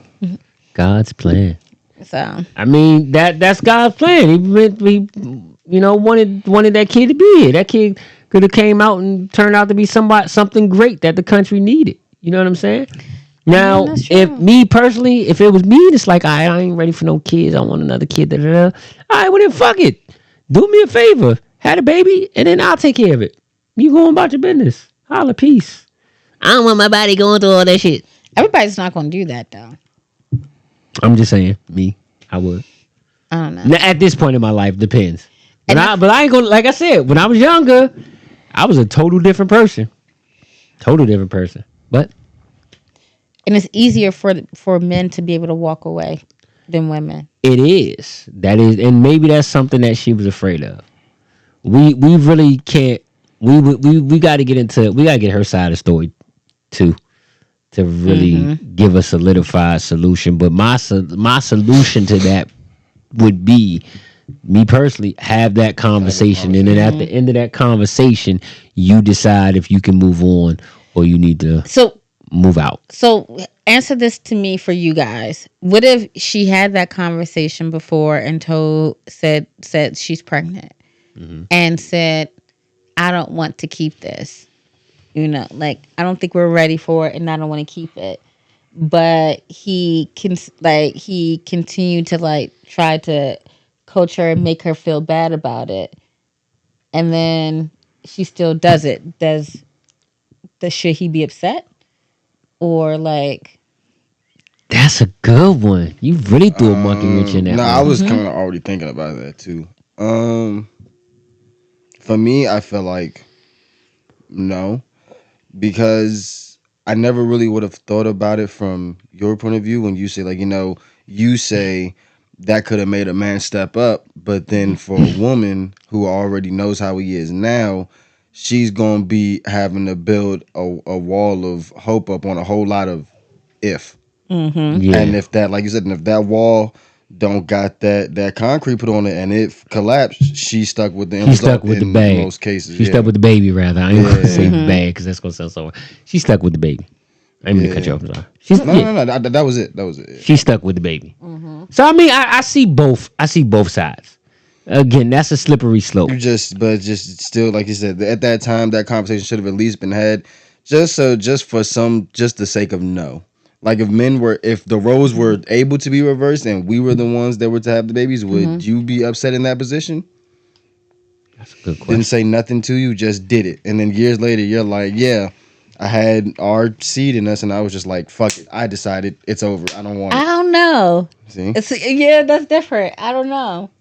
God's plan. So I mean that's God's plan. He wanted that kid to be here. That kid could have came out and turned out to be something great that the country needed. You know what I'm saying? Now, if me personally, if it was me, it's like, I ain't ready for no kids. I want another kid. All right, well then fuck it. Do me a favor. Have a baby, and then I'll take care of it. You going about your business. Holla, peace. I don't want my body going through all that shit. everybody's not going to do that though. I'm just saying, me, I would. I don't know. Now, at this point in my life, depends. But I ain't gonna, like I said, when I was younger, I was a total different person. But And it's easier for men to be able to walk away than women. it is. That is, and maybe that's something that she was afraid of. We really can't. We got to get into. We got to get her side of the story too, to really give a solidified solution. But my solution to that would be, me personally, have that conversation, and then at the end of that conversation, you decide if you can move on or you need to move out. So answer this to me for you guys. What if she had that conversation before and said she's pregnant and said, I don't want to keep this. You know, like, I don't think we're ready for it and I don't want to keep it. But he continued to like try to coach her and make her feel bad about it. And then she still does it. Should he be upset? Or like, that's a good one. You really threw a monkey wrench in that. No, I was kind of already thinking about that too. For me, I feel like no, because I never really would have thought about it from your point of view when you say, like, you say that could have made a man step up, but then for a woman who already knows how he is now, she's going to be having to build a wall of hope up on a whole lot of if. Yeah. And if that, like you said, and if that wall don't got that concrete put on it and it collapsed, she's stuck with the end She's result stuck with in the bag. most cases. She's stuck with the baby, rather. I ain't gonna say bag because that's gonna sound so. She's stuck with the baby. I ain't gonna cut you off. I'm sorry. No. That was it. Yeah. She's stuck with the baby. So I mean, I see both. I see both sides. Again, that's a slippery slope. But still, like you said, at that time, that conversation should have at least been had, just for the sake of no. Like if the roles were able to be reversed and we were the ones that were to have the babies, would you be upset in that position? That's a good question. Didn't say nothing to you, just did it, and then years later, you're like, yeah, I had our seed in us, and I was just like, fuck it, I decided it's over. I don't want it. I don't know. See? Yeah, that's different. I don't know.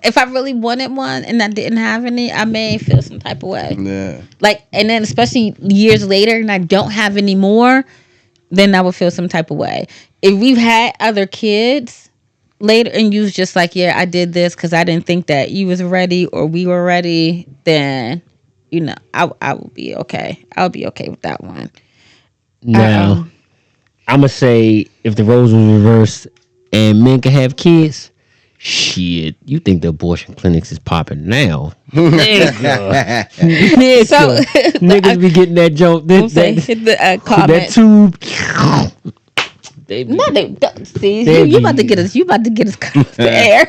If I really wanted one and I didn't have any, I may feel some type of way. Yeah. Like, and then especially years later and I don't have any more, then I would feel some type of way. If we've had other kids later and you was just like, yeah, I did this because I didn't think that you was ready or we were ready, then, I will be okay. I'll be okay with that one. Now, I'm going to say if the roles were reversed and men could have kids, shit, you think the abortion clinics is popping now? Nigga. Niggas be getting that joke. Hit the comment. That tube. You about to get us. You about to get us cut off the air.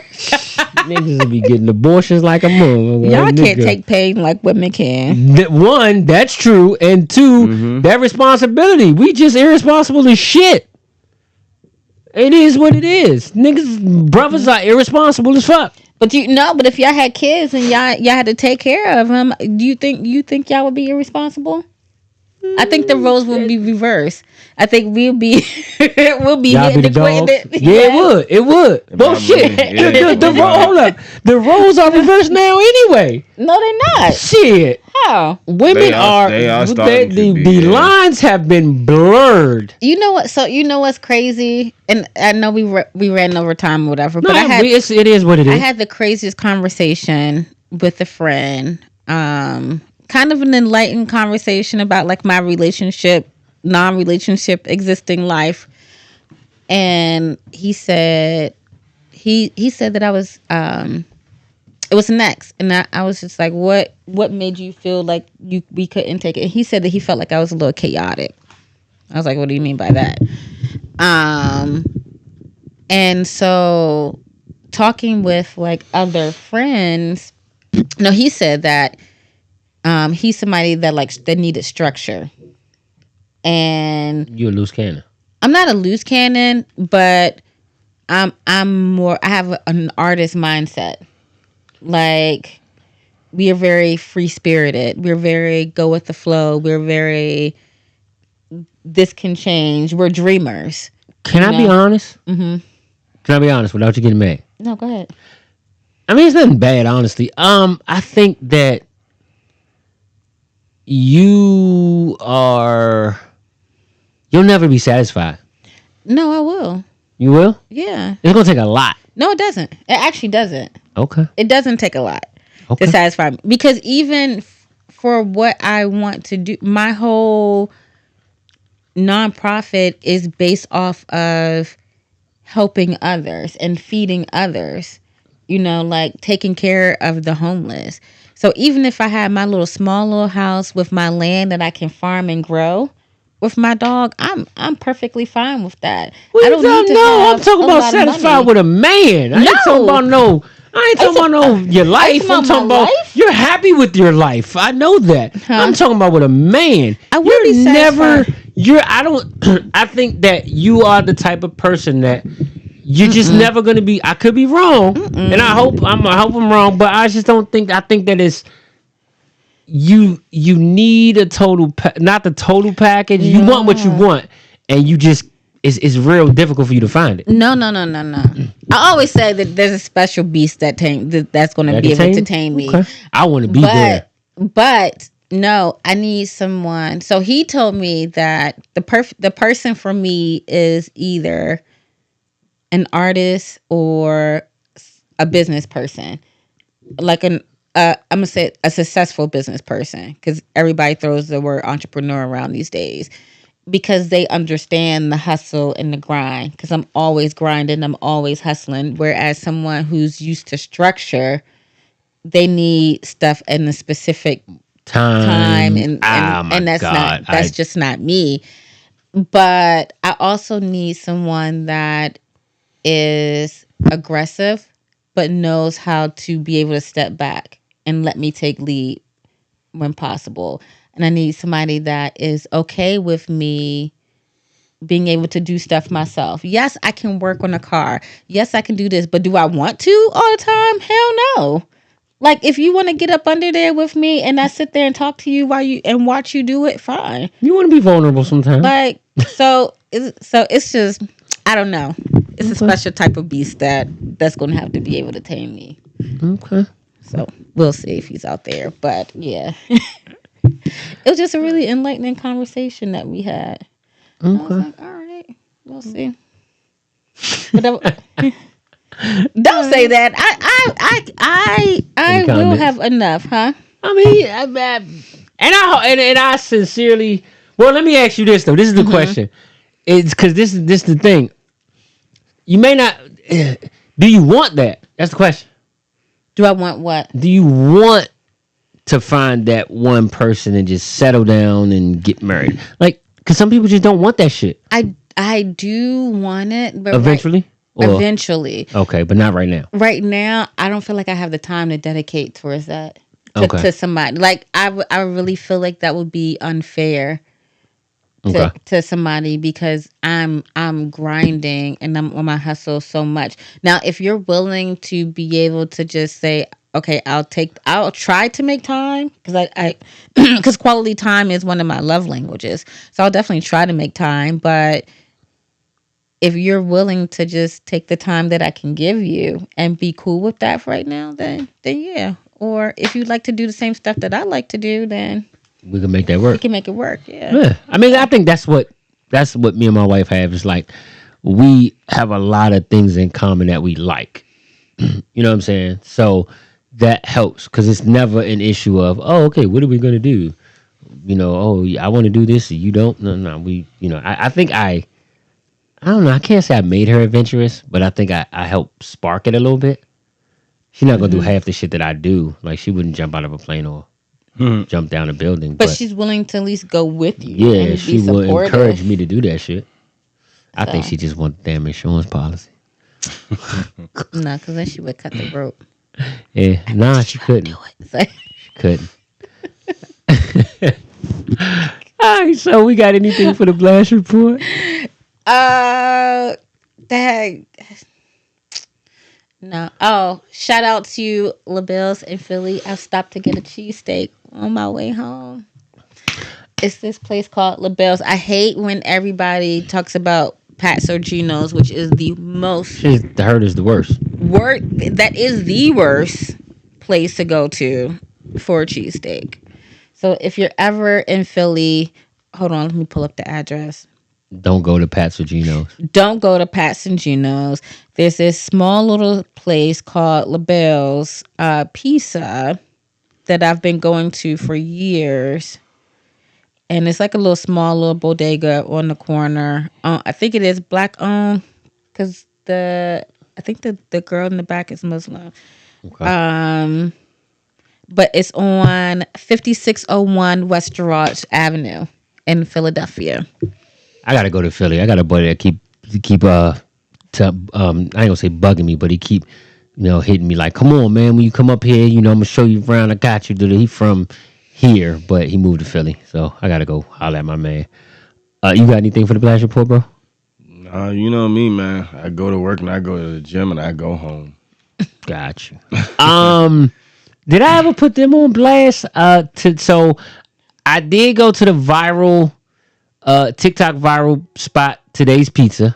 Niggas will be getting abortions like a motherfucker. Y'all can't take pain like women can. One, that's true, and two, that responsibility. We just irresponsible as shit. It is what it is. Niggas, brothers are irresponsible as fuck. But but if y'all had kids and y'all had to take care of them, do you think y'all would be irresponsible? I think the roles would be reversed. I think we'll be hitting the dogs. Yeah, it would. Bullshit. Hold up. The roles are reversed now anyway. No, they're not. Shit. How? Women the lines have been blurred. You know what? So you know what's crazy? And I know we ran over time or whatever. No, but it is what it is. I had the craziest conversation with a friend. Kind of an enlightened conversation about like my relationship, non-relationship existing life. And he said that I was it was an ex, and I was just like, what made you feel like we couldn't take it? And he said that he felt like I was a little chaotic. I was like, what do you mean by that? And so talking with like other friends, no, he said that he's somebody that needed structure. And you're a loose cannon. I'm not a loose cannon, but I'm more. I have an artist mindset. Like, we are very free spirited. We're very go with the flow. We're very this can change. We're dreamers. Can I be honest? Mm-hmm. Can I be honest without you getting mad? No, go ahead. I mean, it's nothing bad, honestly. I think that you'll never be satisfied. No, I will. You will? Yeah. It's gonna take a lot. No, it doesn't. It actually doesn't. Okay. It doesn't take a lot Okay. to satisfy me, because even for what I want to do, my whole nonprofit is based off of helping others and feeding others, like taking care of the homeless. So even if I had my small little house with my land that I can farm and grow with my dog, I'm perfectly fine with that. I don't need to have I'm talking a about lot of satisfied money. with a man. I ain't talking about no. I ain't talking about your life. I'm talking about you're happy with your life. I know that. I'm talking about with a man. I will be satisfied. I think that you are the type of person that you're just never gonna be. I could be wrong, and I hope I'm wrong, but I just don't think. I think that it's you need a total, not the total package. You want what you want, and you just it's real difficult for you to find it. No. I always say that there's a special beast that's going to be able to tame me. Okay. I want to be there. But no, I need someone. So he told me that the person for me is either an artist or a business person, like I'm gonna say a successful business person, because everybody throws the word entrepreneur around these days, because they understand the hustle and the grind, because I'm always grinding, I'm always hustling. Whereas someone who's used to structure, they need stuff in a specific time and that's just not me. But I also need someone that is aggressive but knows how to be able to step back and let me take lead when possible. And I need somebody that is okay with me being able to do stuff myself. Yes, I can work on a car. Yes, I can do this. But do I want to all the time? Hell no. Like, if you want to get up under there with me and I sit there and talk to you and watch you do it, fine. You want to be vulnerable sometimes. Like, so it's just, I don't know. It's a special type of beast that's going to have to be able to tame me. Okay. So we'll see if he's out there. But yeah. It was just a really enlightening conversation that we had. Okay. I was like, all right, we'll see. But don't say that. I will have enough, huh? I mean, and I sincerely. Well, let me ask you this though. This is the question. It's because this is the thing. You may not. Do you want that? That's the question. Do I want what? Do you want to find that one person and just settle down and get married? Like, because some people just don't want that shit. I do want it, but eventually. Eventually. Okay, but not right now. Right now, I don't feel like I have the time to dedicate towards that to somebody. Like, I really feel like that would be unfair to somebody, because I'm grinding and I'm on my hustle so much. Now, if you're willing to be able to just say, okay, I'll try to make time, because quality time is one of my love languages. So I'll definitely try to make time, but if you're willing to just take the time that I can give you and be cool with that for right now, then yeah. Or if you'd like to do the same stuff that I like to do, then we can make that work. We can make it work, yeah. I mean, I think that's what me and my wife have. Is like, we have a lot of things in common that we like. You know what I'm saying? So that helps, because it's never an issue of, oh, okay, what are we going to do? You know, oh, I want to do this, you don't? No, I think I don't know. I can't say I made her adventurous, but I think I helped spark it a little bit. She's not going to do half the shit that I do. Like, she wouldn't jump out of a plane or jump down a building. But she's willing to at least go with you. Yeah, and she will encourage me to do that shit. I think she just wants the damn insurance policy. No, because then she would cut the rope. Yeah, she couldn't. Do it. So. She couldn't. All right, so we got anything for the blast report? Dang. No. Oh, shout out to LaBelle's in Philly. I stopped to get a cheesesteak on my way home. It's this place called LaBelle's. I hate when everybody talks about Pat's or Geno's, which is the most. The hurt is the worst. That is the worst place to go to for a cheesesteak. So if you're ever in Philly, hold on, let me pull up the address. Don't go to Pat's or Gino's. Don't go to Pat's and Gino's. There's this small little place called LaBelle's Pizza that I've been going to for years. And it's like a little bodega on the corner. I think it is black owned because I think the girl in the back is Muslim. Okay. But it's on 5601 West Girard Avenue in Philadelphia. I gotta go to Philly. I got a buddy that keep I ain't gonna say bugging me, but he keep hitting me like, come on man, when you come up here, I'm gonna show you around. I got you, dude. He from here, but he moved to Philly, so I gotta go holler at my man. You got anything for the Blast Report, bro? You know me, man. I go to work and I go to the gym and I go home. Got you. Did I ever put them on blast? So I did go to the viral TikTok viral spot, Today's Pizza,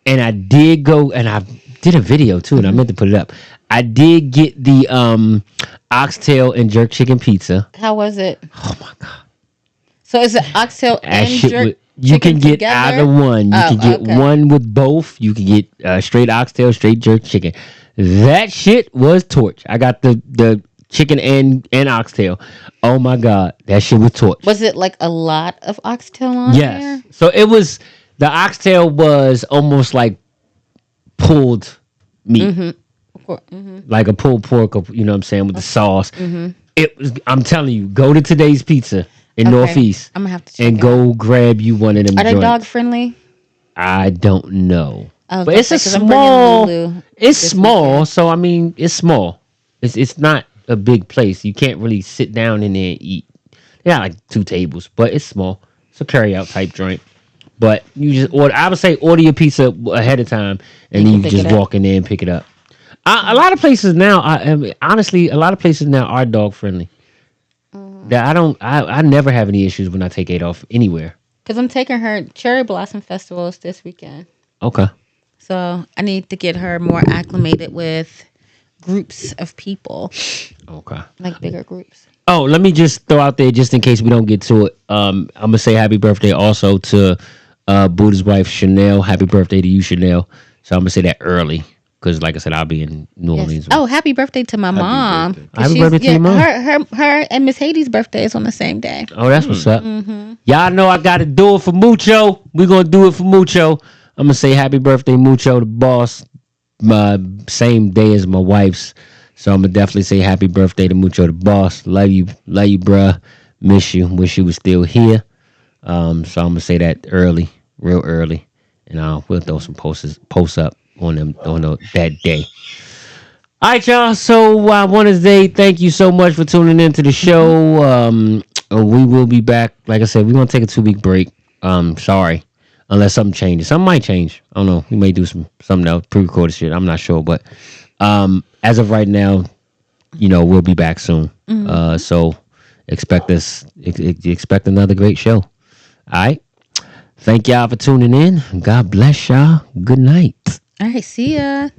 and I did go and I did a video too, and I meant to put it up. I did get the oxtail and jerk chicken pizza. How was it? Oh my god! So is it oxtail and jerk? You can get together? either one. You can get one with both. You can get straight oxtail, straight jerk chicken. That shit was torch. I got the chicken and oxtail. Oh my god, that shit was torch. Was it like a lot of oxtail on yes. there? So it was, the oxtail was almost like pulled meat. Like a pulled pork, you know what I'm saying, with the sauce. It was, I'm telling you, go to Today's Pizza in Northeast. I'm gonna have to check and go grab you one of them. Are they joints. dog friendly? I don't know. But it's a 'cause I'm bringing Lulu it's this small, weekend. so I mean it's small. It's not a big place. You can't really sit down in there and eat. They got like 2 tables, but it's small. It's a carry out type joint. But you just order. I would say order your pizza ahead of time, and then you just walk in there and pick it up. A lot of places now, honestly, a lot of places now are dog friendly. That I never have any issues when I take Adolph anywhere. Because I'm taking her Cherry Blossom Festivals this weekend. Okay. So I need to get her more acclimated with groups of people. Okay. Like bigger groups. Oh, let me just throw out there, just in case we don't get to it. I'm gonna say happy birthday also to Buddha's wife Chanel. Happy birthday to you, Chanel. So I'm gonna say that early because, like I said, I'll be in New Orleans. Oh, happy birthday to my mom. Happy birthday to your mom. Her and Miss Hattie's birthday is on the same day. Oh, that's what's up. Y'all know I gotta do it for Mucho. We're gonna do it for Mucho. I'm gonna say happy birthday, Mucho, the boss. My same day as my wife's. So I'm gonna definitely say happy birthday to Mucho, the boss. Love you, bruh. Miss you. Wish you was still here. So I'm gonna say that early, real early, and we'll throw some posts up on that day. All right, y'all. So I want to say thank you so much for tuning into the show. We will be back. Like I said, we're gonna take a 2-week break. Sorry, unless something changes. Something might change. I don't know. We may do something else, pre-recorded shit. I'm not sure, but as of right now, we'll be back soon. So expect another great show. All right. Thank y'all for tuning in. God bless y'all. Good night. All right, see ya.